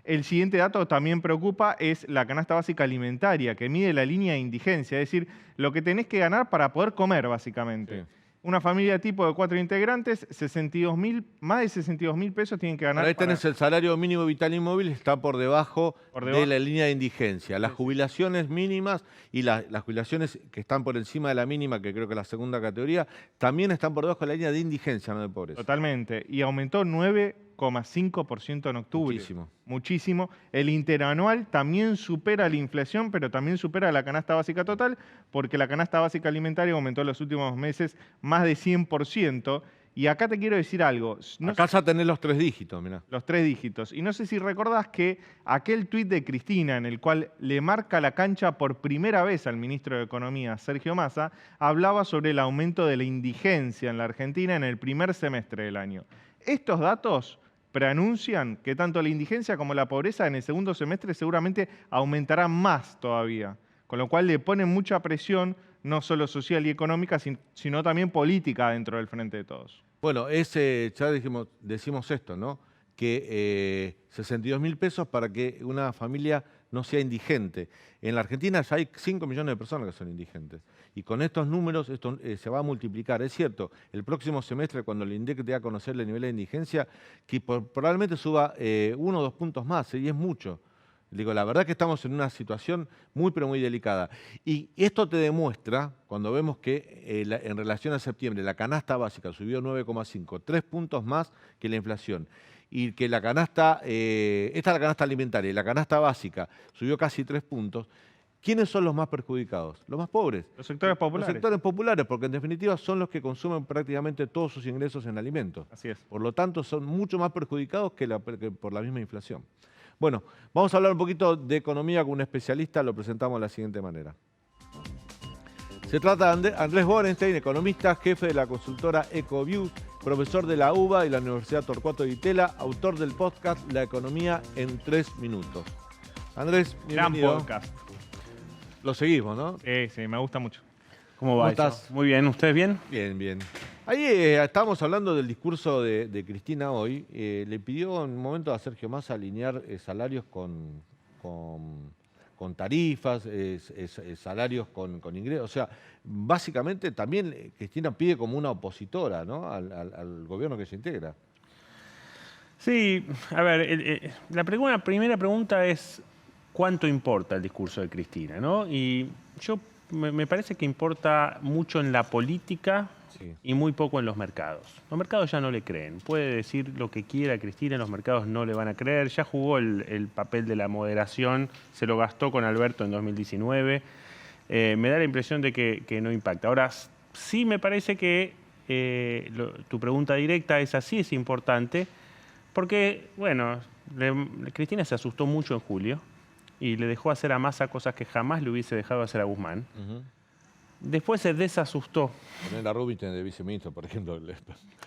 El siguiente dato también preocupa, es la canasta básica alimentaria, que mide la línea de indigencia, es decir, lo que tenés que ganar para poder comer, básicamente. Sí. Una familia tipo de 4 integrantes, más de 62.000 pesos tienen que ganar. Ahí tenés el salario mínimo vital y móvil, está por debajo de la línea de indigencia. Las jubilaciones mínimas y las jubilaciones que están por encima de la mínima, que creo que es la segunda categoría, también están por debajo de la línea de indigencia, no de pobreza. Totalmente. Y aumentó 9,5% en octubre. Muchísimo. El interanual también supera la inflación, pero también supera la canasta básica total, porque la canasta básica alimentaria aumentó en los últimos meses más de 100%, Y acá te quiero decir algo. Acá ya tenés los 3 dígitos, mirá. Los 3 dígitos. Y no sé si recordás que aquel tuit de Cristina en el cual le marca la cancha por primera vez al ministro de Economía, Sergio Massa, hablaba sobre el aumento de la indigencia en la Argentina en el primer semestre del año. Estos datos preanuncian que tanto la indigencia como la pobreza en el segundo semestre seguramente aumentarán más todavía, con lo cual le ponen mucha presión, no solo social y económica, sino también política dentro del Frente de Todos. Bueno, ya decimos esto, ¿no? Que 62.000 pesos para que una familia no sea indigente. En la Argentina ya hay 5 millones de personas que son indigentes. Y con estos números esto se va a multiplicar. Es cierto, el próximo semestre, cuando el INDEC dé a conocer el nivel de indigencia, que probablemente suba 1 o 2 puntos más, y es mucho. Digo, la verdad que estamos en una situación muy, pero muy delicada. Y esto te demuestra, cuando vemos que en relación a septiembre la canasta básica subió 9,5, 3 puntos más que la inflación. Y que la canasta, esta es la canasta alimentaria, y la canasta básica subió casi 3 puntos. ¿Quiénes son los más perjudicados? Los más pobres. Los sectores populares. Los sectores populares, porque en definitiva son los que consumen prácticamente todos sus ingresos en alimentos. Así es. Por lo tanto, son mucho más perjudicados que por la misma inflación. Bueno, vamos a hablar un poquito de economía con un especialista, lo presentamos de la siguiente manera. Se trata de Andrés Borenstein, economista, jefe de la consultora EcoView, profesor de la UBA y la Universidad Torcuato Di Tella, autor del podcast La economía en 3 minutos. Andrés, bienvenido. Gran podcast. Lo seguimos, ¿no? Sí, me gusta mucho. ¿Cómo va? ¿Cómo estás? Muy bien, ¿ustedes bien? Bien, bien. Ahí estábamos hablando del discurso de Cristina hoy. Le pidió en un momento a Sergio Massa alinear salarios con tarifas, salarios con ingresos. O sea, básicamente también Cristina pide como una opositora, ¿no? al gobierno que se integra. Sí, a ver, la primera pregunta es ¿cuánto importa el discurso de Cristina, ¿no? Y me parece que importa mucho en la política, sí, y muy poco en los mercados. Los mercados ya no le creen. Puede decir lo que quiera Cristina, los mercados no le van a creer. Ya jugó el papel de la moderación, se lo gastó con Alberto en 2019. Me da la impresión de que no impacta. Ahora, sí me parece que tu pregunta directa es así, es importante, porque, bueno, Cristina se asustó mucho en julio y le dejó hacer a Massa cosas que jamás le hubiese dejado hacer a Guzmán. Después se desasustó. Poner a Rubinstein de viceministro, por ejemplo.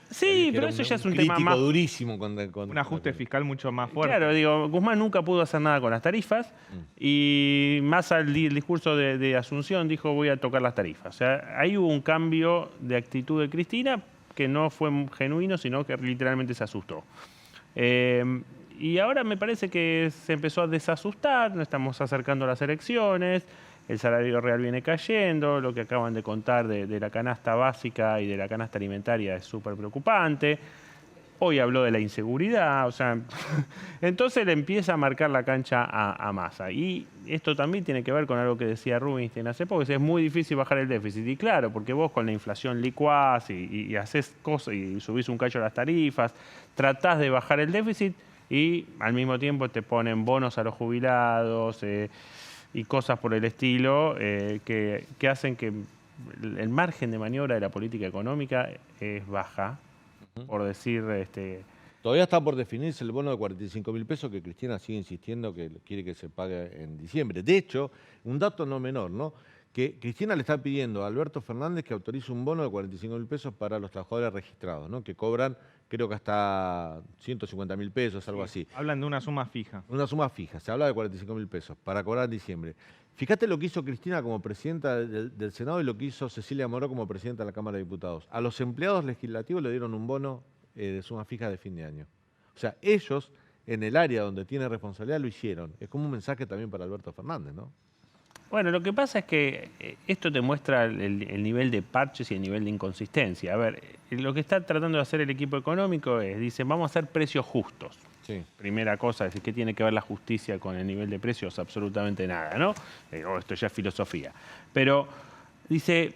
Sí, pero eso ya es un tema más... durísimo. Un ajuste fiscal mucho más fuerte. Claro, digo, Guzmán nunca pudo hacer nada con las tarifas y Massa, el discurso de Asunción, dijo voy a tocar las tarifas. O sea, ahí hubo un cambio de actitud de Cristina que no fue genuino, sino que literalmente se asustó. Y ahora me parece que se empezó a desasustar, nos estamos acercando a las elecciones, el salario real viene cayendo, lo que acaban de contar de la canasta básica y de la canasta alimentaria es súper preocupante. Hoy habló de la inseguridad, o sea, entonces le empieza a marcar la cancha a Massa. Y esto también tiene que ver con algo que decía Rubinstein hace poco, que es muy difícil bajar el déficit. Y claro, porque vos con la inflación licuás y haces cosas y subís un cacho a las tarifas, tratás de bajar el déficit y al mismo tiempo te ponen bonos a los jubilados y cosas por el estilo que hacen que el margen de maniobra de la política económica es baja, por decir... Todavía está por definirse el bono de 45.000 pesos que Cristina sigue insistiendo que quiere que se pague en diciembre. De hecho, un dato no menor, ¿no? Que Cristina le está pidiendo a Alberto Fernández que autorice un bono de 45.000 pesos para los trabajadores registrados, ¿no? Que cobran, creo que hasta 150.000 pesos, algo así. Hablan de una suma fija. Una suma fija, se habla de 45.000 pesos para cobrar en diciembre. Fíjate lo que hizo Cristina como presidenta del Senado y lo que hizo Cecilia Moró como presidenta de la Cámara de Diputados. A los empleados legislativos le dieron un bono de suma fija de fin de año. O sea, ellos, en el área donde tienen responsabilidad, lo hicieron. Es como un mensaje también para Alberto Fernández, ¿no? Bueno, lo que pasa es que esto te muestra el nivel de parches y el nivel de inconsistencia. A ver, lo que está tratando de hacer el equipo económico es, dicen, vamos a hacer precios justos. Sí. Primera cosa, es decir, ¿qué tiene que ver la justicia con el nivel de precios? Absolutamente nada, ¿no? Esto ya es filosofía. Pero dice,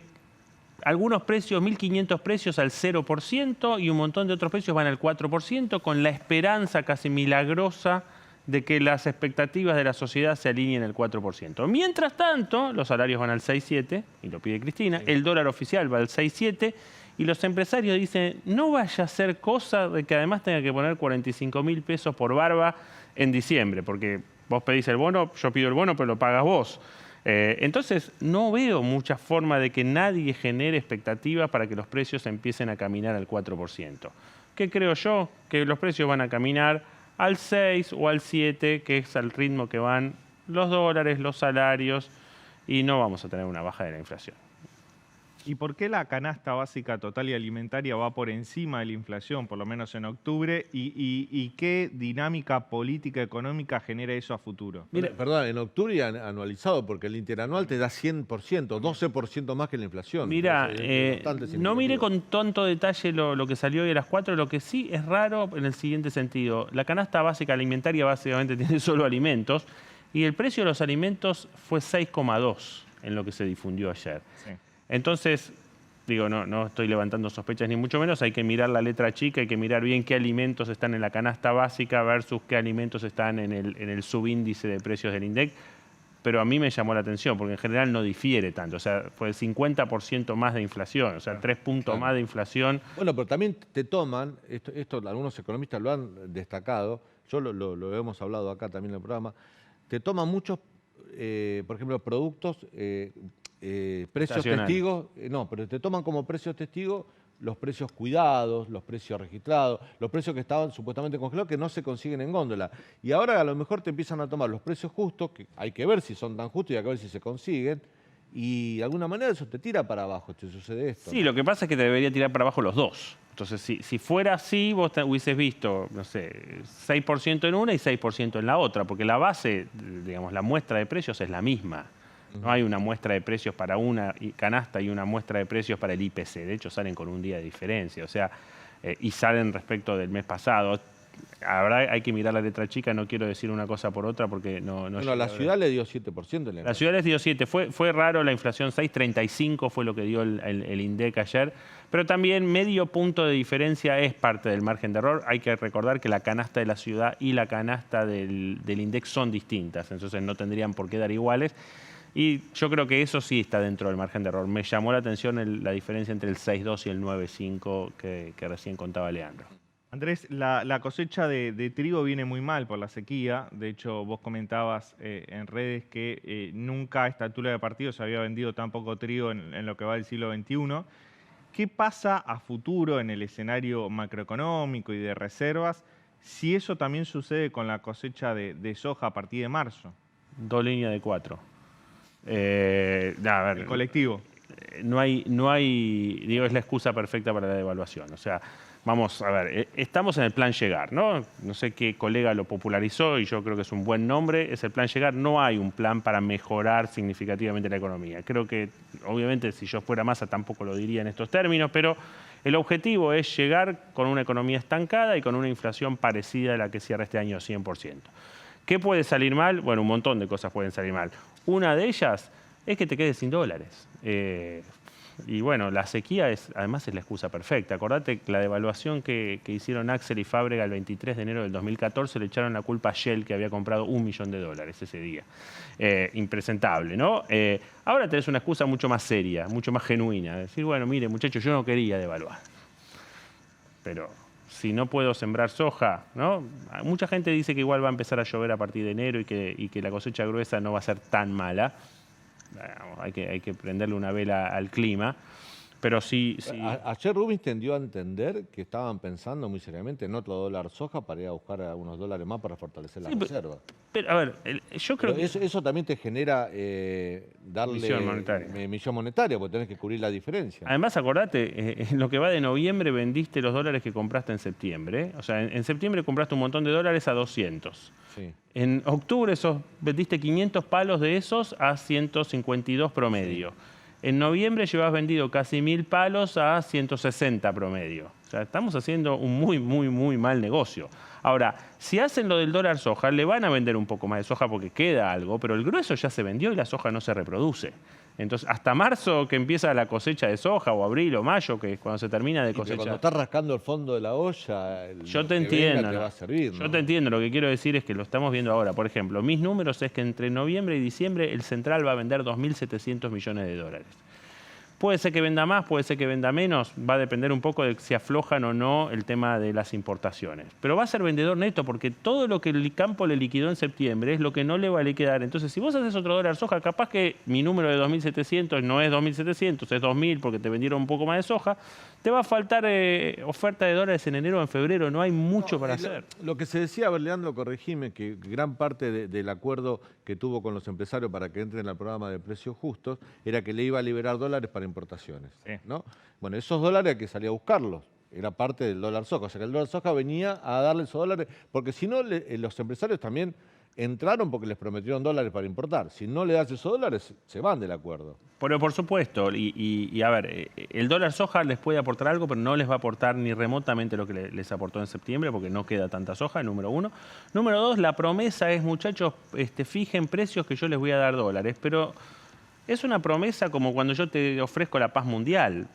algunos precios, 1.500 precios al 0% y un montón de otros precios van al 4%, con la esperanza casi milagrosa de que las expectativas de la sociedad se alineen al 4%. Mientras tanto, los salarios van al 6,7, y lo pide Cristina, el dólar oficial va al 6,7, Y los empresarios dicen, no vaya a ser cosa de que además tenga que poner 45.000 pesos por barba en diciembre, porque vos pedís el bono, yo pido el bono, pero lo pagas vos. Entonces, no veo mucha forma de que nadie genere expectativas para que los precios empiecen a caminar al 4%. ¿Qué creo yo? Que los precios van a caminar al 6 o al 7, que es al ritmo que van los dólares, los salarios, y no vamos a tener una baja de la inflación. ¿Y por qué la canasta básica total y alimentaria va por encima de la inflación, por lo menos en octubre? ¿Y qué dinámica política económica genera eso a futuro? Mira, perdón, en octubre y anualizado, porque el interanual te da 100%, 12% más que la inflación. Mira, no mire con tanto detalle lo que salió hoy a las 4, lo que sí es raro en el siguiente sentido. La canasta básica alimentaria básicamente tiene solo alimentos, y el precio de los alimentos fue 6,2 en lo que se difundió ayer. Sí. Entonces, digo, no estoy levantando sospechas ni mucho menos, hay que mirar la letra chica, hay que mirar bien qué alimentos están en la canasta básica versus qué alimentos están en el subíndice de precios del INDEC, pero a mí me llamó la atención, porque en general no difiere tanto, o sea, fue el 50% más de inflación, o sea, 3 puntos más de inflación. Bueno, pero también te toman, esto algunos economistas lo han destacado, yo lo hemos hablado acá también en el programa, te toman muchos, por ejemplo, productos... precios testigos, no, pero te toman como precios testigos los precios cuidados, los precios registrados, los precios que estaban supuestamente congelados que no se consiguen en góndola. Y ahora a lo mejor te empiezan a tomar los precios justos, que hay que ver si son tan justos y hay que ver si se consiguen, y de alguna manera eso te tira para abajo, te sucede esto. Sí, lo que pasa es que te debería tirar para abajo los dos. Entonces, si fuera así, vos hubieses visto, no sé, 6% en una y 6% en la otra, porque la base, digamos, la muestra de precios es la misma. No hay una muestra de precios para una canasta y una muestra de precios para el IPC. De hecho, salen con un día de diferencia. O sea, y salen respecto del mes pasado. Hay que mirar la letra chica, no quiero decir una cosa por otra porque no bueno, la ciudad le dio 7%. La ciudad les dio 7%. Fue raro la inflación, 6,35 fue lo que dio el INDEC ayer. Pero también medio punto de diferencia es parte del margen de error. Hay que recordar que la canasta de la ciudad y la canasta del INDEC son distintas. Entonces no tendrían por qué dar iguales. Y yo creo que eso sí está dentro del margen de error. Me llamó la atención la diferencia entre el 6,2 y el 9,5 que recién contaba Leandro. Andrés, la cosecha de trigo viene muy mal por la sequía. De hecho, vos comentabas en redes que nunca a esta altura de partido se había vendido tan poco trigo en lo que va del siglo XXI. ¿Qué pasa a futuro en el escenario macroeconómico y de reservas si eso también sucede con la cosecha de soja a partir de marzo? 2 líneas de 4. A ver, el colectivo. No hay, digo, es la excusa perfecta para la devaluación. O sea, vamos a ver, estamos en el plan Llegar, ¿no? No sé qué colega lo popularizó y yo creo que es un buen nombre, es el plan Llegar. No hay un plan para mejorar significativamente la economía. Creo que, obviamente, si yo fuera Massa tampoco lo diría en estos términos, pero el objetivo es llegar con una economía estancada y con una inflación parecida a la que cierra este año 100%. ¿Qué puede salir mal? Bueno, un montón de cosas pueden salir mal. Una de ellas es que te quedes sin dólares. Y bueno, la sequía además es la excusa perfecta. Acordate que la devaluación que hicieron Axel y Fábrega el 23 de enero del 2014 le echaron la culpa a Shell, que había comprado $1 millón ese día. Impresentable, ¿no? Ahora tenés una excusa mucho más seria, mucho más genuina. Decir, bueno, mire, muchachos, yo no quería devaluar. Pero si no puedo sembrar soja, ¿no? Mucha gente dice que igual va a empezar a llover a partir de enero y que la cosecha gruesa no va a ser tan mala. Hay que prenderle una vela al clima. Pero sí. Ayer Rubinstein dio a entender que estaban pensando muy seriamente en otro dólar soja para ir a buscar algunos dólares más para fortalecer la reserva. Pero, a ver, yo creo que eso también te genera darle emisión monetaria, porque tenés que cubrir la diferencia. Además, acordate, en lo que va de noviembre vendiste los dólares que compraste en septiembre. O sea, en septiembre compraste un montón de dólares a 200. Sí. En octubre vendiste 500 palos de esos a 152 promedio. Sí. En noviembre llevas vendido casi 1.000 palos a 160 promedio. O sea, estamos haciendo un muy, muy, muy mal negocio. Ahora, si hacen lo del dólar soja, le van a vender un poco más de soja porque queda algo, pero el grueso ya se vendió y la soja no se reproduce. Entonces, hasta marzo que empieza la cosecha de soja, o abril o mayo, que es cuando se termina de cosechar. Cuando estás rascando el fondo de la olla, yo te entiendo, te va a servir, ¿no? Yo te entiendo, lo que quiero decir es que lo estamos viendo ahora. Por ejemplo, mis números es que entre noviembre y diciembre el Central va a vender 2.700 millones de dólares. Puede ser que venda más, puede ser que venda menos, va a depender un poco de si aflojan o no el tema de las importaciones. Pero va a ser vendedor neto porque todo lo que el campo le liquidó en septiembre es lo que no le va a liquidar. Entonces, si vos haces otro dólar soja, capaz que mi número de 2.700 no es 2.700, es 2.000 porque te vendieron un poco más de soja, te va a faltar oferta de dólares en enero o en febrero, no hay mucho para hacer. Lo que se decía, Leandro, corregime, que gran parte del acuerdo que tuvo con los empresarios para que entren al programa de precios justos era que le iba a liberar dólares para importaciones, ¿no? Bueno, esos dólares hay que salir a buscarlos. Era parte del dólar soja. O sea, que el dólar soja venía a darle esos dólares, porque si no, los empresarios también entraron porque les prometieron dólares para importar. Si no le das esos dólares, se van del acuerdo. Pero por supuesto, y a ver, el dólar soja les puede aportar algo, pero no les va a aportar ni remotamente lo que les aportó en septiembre, porque no queda tanta soja, número uno. Número dos, la promesa es, muchachos, fijen precios que yo les voy a dar dólares, pero es una promesa como cuando yo te ofrezco la paz mundial.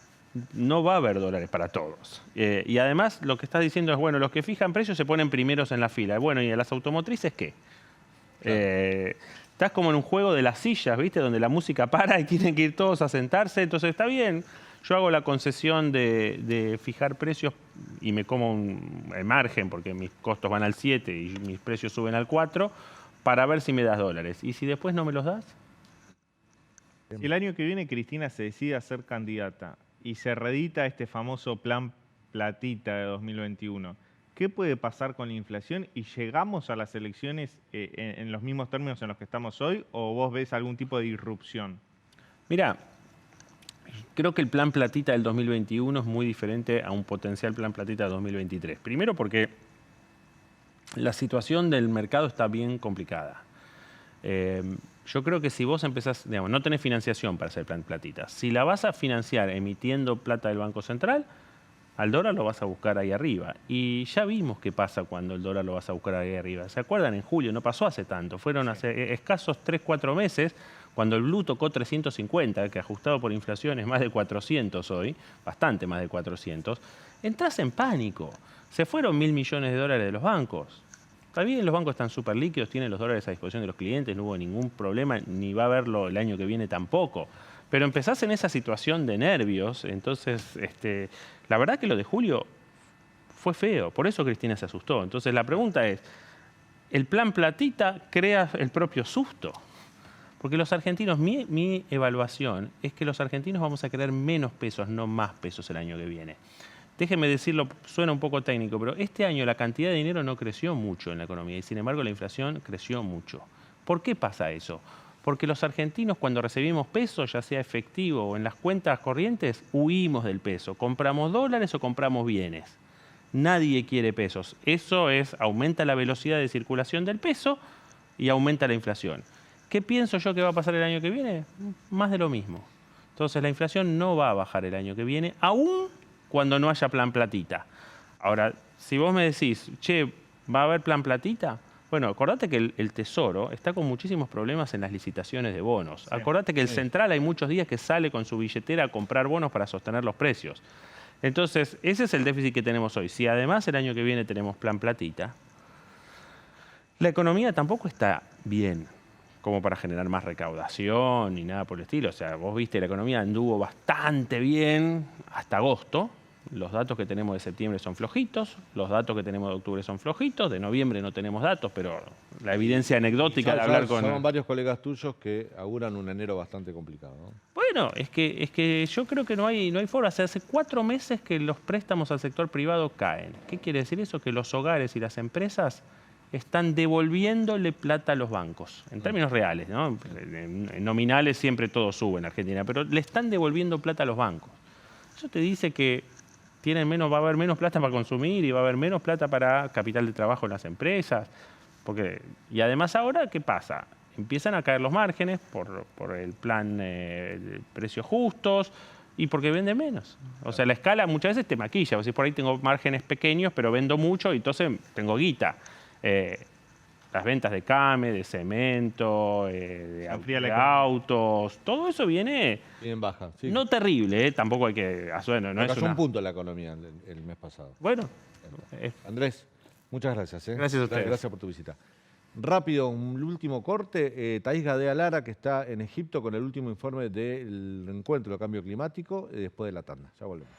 No va a haber dólares para todos. Y además lo que estás diciendo es, bueno, los que fijan precios se ponen primeros en la fila. Bueno, ¿y a las automotrices qué? Claro. Estás como en un juego de las sillas, ¿viste? Donde la música para y tienen que ir todos a sentarse. Entonces está bien, yo hago la concesión de fijar precios y me como el margen porque mis costos van al 7 y mis precios suben al 4 para ver si me das dólares. ¿Y si después no me los das? Si el año que viene Cristina se decide a ser candidata y se reedita este famoso plan platita de 2021, ¿qué puede pasar con la inflación y llegamos a las elecciones en los mismos términos en los que estamos hoy o vos ves algún tipo de irrupción? Mirá, creo que el plan platita del 2021 es muy diferente a un potencial plan platita de 2023. Primero porque la situación del mercado está bien complicada. Yo creo que si vos empezás, digamos, no tenés financiación para hacer el plan platita, si la vas a financiar emitiendo plata del Banco Central, al dólar lo vas a buscar ahí arriba. Y ya vimos qué pasa cuando el dólar lo vas a buscar ahí arriba. ¿Se acuerdan? En julio, no pasó hace tanto. Fueron hace escasos 3-4 meses, cuando el blue tocó 350, que ajustado por inflación es más de 400 hoy, bastante más de 400, entras en pánico. Se fueron 1.000 millones de dólares de los bancos. Está bien, los bancos están súper líquidos, tienen los dólares a disposición de los clientes, no hubo ningún problema, ni va a haberlo el año que viene tampoco. Pero empezás en esa situación de nervios, entonces la verdad que lo de julio fue feo, por eso Cristina se asustó. Entonces la pregunta es, ¿el plan platita crea el propio susto? Porque los argentinos, mi evaluación es que los argentinos vamos a querer menos pesos, no más pesos el año que viene. Déjenme decirlo, suena un poco técnico, pero este año la cantidad de dinero no creció mucho en la economía y sin embargo la inflación creció mucho. ¿Por qué pasa eso? Porque los argentinos cuando recibimos pesos, ya sea efectivo o en las cuentas corrientes, huimos del peso. Compramos dólares o compramos bienes. Nadie quiere pesos. Eso aumenta la velocidad de circulación del peso y aumenta la inflación. ¿Qué pienso yo que va a pasar el año que viene? Más de lo mismo. Entonces la inflación no va a bajar el año que viene, aún cuando no haya plan platita. Ahora, si vos me decís, che, ¿va a haber plan platita? Bueno, acordate que el Tesoro está con muchísimos problemas en las licitaciones de bonos. Sí, acordate que el Central hay muchos días que sale con su billetera a comprar bonos para sostener los precios. Entonces, ese es el déficit que tenemos hoy. Si además el año que viene tenemos plan platita, la economía tampoco está bien como para generar más recaudación ni nada por el estilo. O sea, vos viste, la economía anduvo bastante bien hasta agosto. Los datos que tenemos de septiembre son flojitos, los datos que tenemos de octubre son flojitos, de noviembre no tenemos datos, pero la evidencia anecdótica de hablar con... Son varios colegas tuyos que auguran un enero bastante complicado, ¿no? Bueno, es que yo creo que no hay forma. O sea, hace 4 meses que los préstamos al sector privado caen. ¿Qué quiere decir eso? Que los hogares y las empresas están devolviéndole plata a los bancos, en términos reales, ¿no? En nominales siempre todo sube en Argentina, pero le están devolviendo plata a los bancos. Eso te dice que va a haber menos plata para consumir y va a haber menos plata para capital de trabajo en las empresas. Y además ahora, ¿qué pasa? Empiezan a caer los márgenes por el plan de precios justos y porque venden menos. O sea, la escala muchas veces te maquilla. Vos decís, por ahí tengo márgenes pequeños, pero vendo mucho y entonces tengo guita. Las ventas de came, de cemento, de autos, todo eso viene bien baja. Sí. No terrible, tampoco hay que... Bueno, no es un punto la economía el mes pasado. Bueno. Andrés, muchas gracias. Gracias a ustedes. Gracias por tu visita. Rápido, un último corte. Thaís Gadea Lara, que está en Egipto con el último informe del encuentro de cambio climático, después de la tanda. Ya volvemos.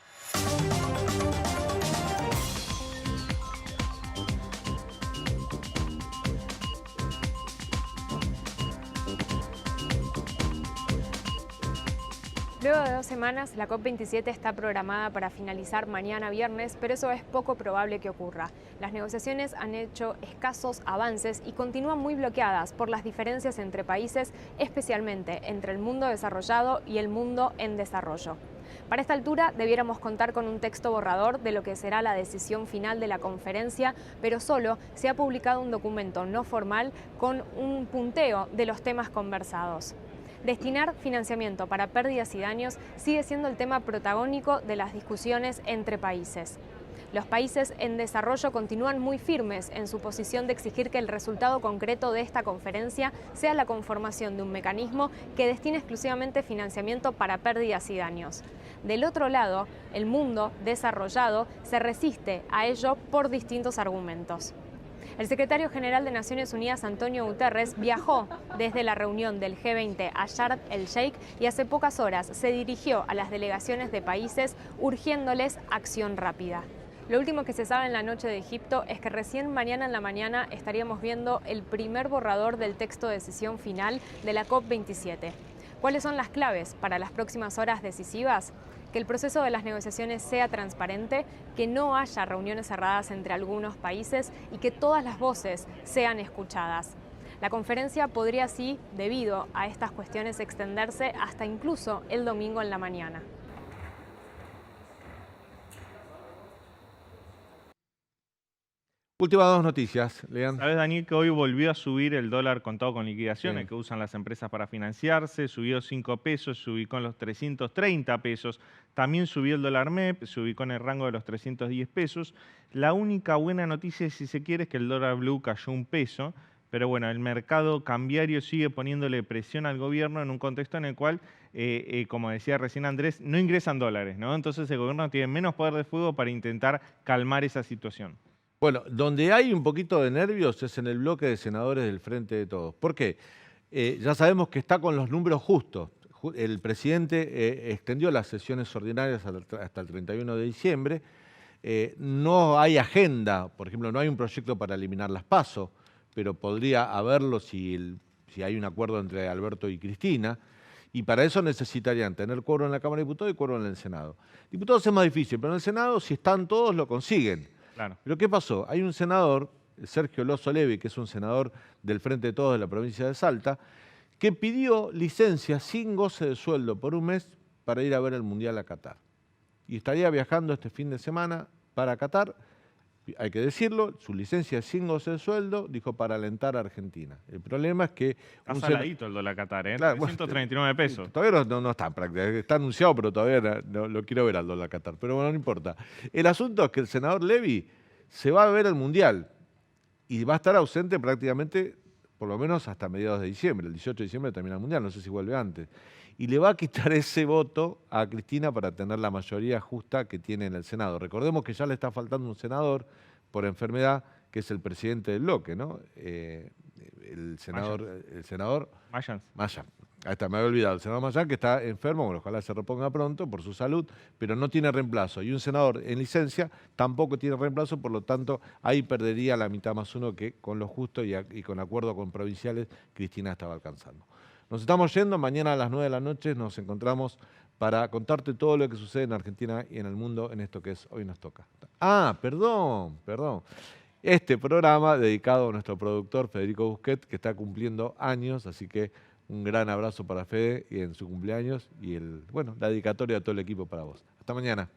Luego de 2 semanas, la COP27 está programada para finalizar mañana viernes, pero eso es poco probable que ocurra. Las negociaciones han hecho escasos avances y continúan muy bloqueadas por las diferencias entre países, especialmente entre el mundo desarrollado y el mundo en desarrollo. Para esta altura debiéramos contar con un texto borrador de lo que será la decisión final de la conferencia, pero solo se ha publicado un documento no formal con un punteo de los temas conversados. Destinar financiamiento para pérdidas y daños sigue siendo el tema protagónico de las discusiones entre países. Los países en desarrollo continúan muy firmes en su posición de exigir que el resultado concreto de esta conferencia sea la conformación de un mecanismo que destine exclusivamente financiamiento para pérdidas y daños. Del otro lado, el mundo desarrollado se resiste a ello por distintos argumentos. El secretario general de Naciones Unidas, Antonio Guterres, viajó desde la reunión del G20 a Sharm el Sheikh y hace pocas horas se dirigió a las delegaciones de países urgiéndoles acción rápida. Lo último que se sabe en la noche de Egipto es que recién mañana en la mañana estaríamos viendo el primer borrador del texto de decisión final de la COP27. ¿Cuáles son las claves para las próximas horas decisivas? Que el proceso de las negociaciones sea transparente, que no haya reuniones cerradas entre algunos países y que todas las voces sean escuchadas. La conferencia podría así, debido a estas cuestiones, extenderse hasta incluso el domingo en la mañana. Últimas 2 noticias, Leandro. ¿Sabes, Daniel, que hoy volvió a subir el dólar contado con liquidaciones que usan las empresas para financiarse? Subió 5 pesos, se ubicó en los 330 pesos. También subió el dólar MEP, se ubicó en el rango de los 310 pesos. La única buena noticia, si se quiere, es que el dólar blue cayó 1 peso. Pero bueno, el mercado cambiario sigue poniéndole presión al gobierno en un contexto en el cual, como decía recién Andrés, no ingresan dólares, ¿no? Entonces el gobierno tiene menos poder de fuego para intentar calmar esa situación. Bueno, donde hay un poquito de nervios es en el bloque de senadores del Frente de Todos. ¿Por qué? Ya sabemos que está con los números justos. El presidente extendió las sesiones ordinarias hasta el 31 de diciembre. No hay agenda, por ejemplo, no hay un proyecto para eliminar las PASO, pero podría haberlo si hay un acuerdo entre Alberto y Cristina. Y para eso necesitarían tener quórum en la Cámara de Diputados y quórum en el Senado. Diputados es más difícil, pero en el Senado, si están todos, lo consiguen. Claro. Pero ¿qué pasó? Hay un senador, Sergio Lozo Levi, que es un senador del Frente de Todos de la provincia de Salta, que pidió licencia sin goce de sueldo por 1 mes para ir a ver el Mundial a Qatar. Y estaría viajando este fin de semana para Qatar, hay que decirlo, su licencia es sin goce de sueldo, dijo, para alentar a Argentina. El problema es que... Está saladito el dólar Qatar, ¿eh? Claro, 139 pesos. Todavía no está en práctica, está anunciado, pero todavía no lo quiero ver al dólar Qatar. Pero bueno, no importa. El asunto es que el senador Levi se va a ver el Mundial y va a estar ausente prácticamente, por lo menos hasta mediados de diciembre. El 18 de diciembre termina el Mundial, no sé si vuelve antes. Y le va a quitar ese voto a Cristina para tener la mayoría justa que tiene en el Senado. Recordemos que ya le está faltando un senador por enfermedad, que es el presidente del bloque, ¿no? El senador Mayans. Ahí está, me había olvidado. El senador Mayans, que está enfermo, bueno, ojalá se reponga pronto por su salud, pero no tiene reemplazo. Y un senador en licencia tampoco tiene reemplazo, por lo tanto, ahí perdería la mitad más 1 que con lo justo y con acuerdo con provinciales Cristina estaba alcanzando. Nos estamos yendo, mañana a las 9 de la noche nos encontramos para contarte todo lo que sucede en Argentina y en el mundo en esto que es Hoy Nos Toca. Ah, perdón. Este programa dedicado a nuestro productor Federico Busquet, que está cumpliendo años, así que un gran abrazo para Fede y en su cumpleaños y la dedicatoria a todo el equipo para vos. Hasta mañana.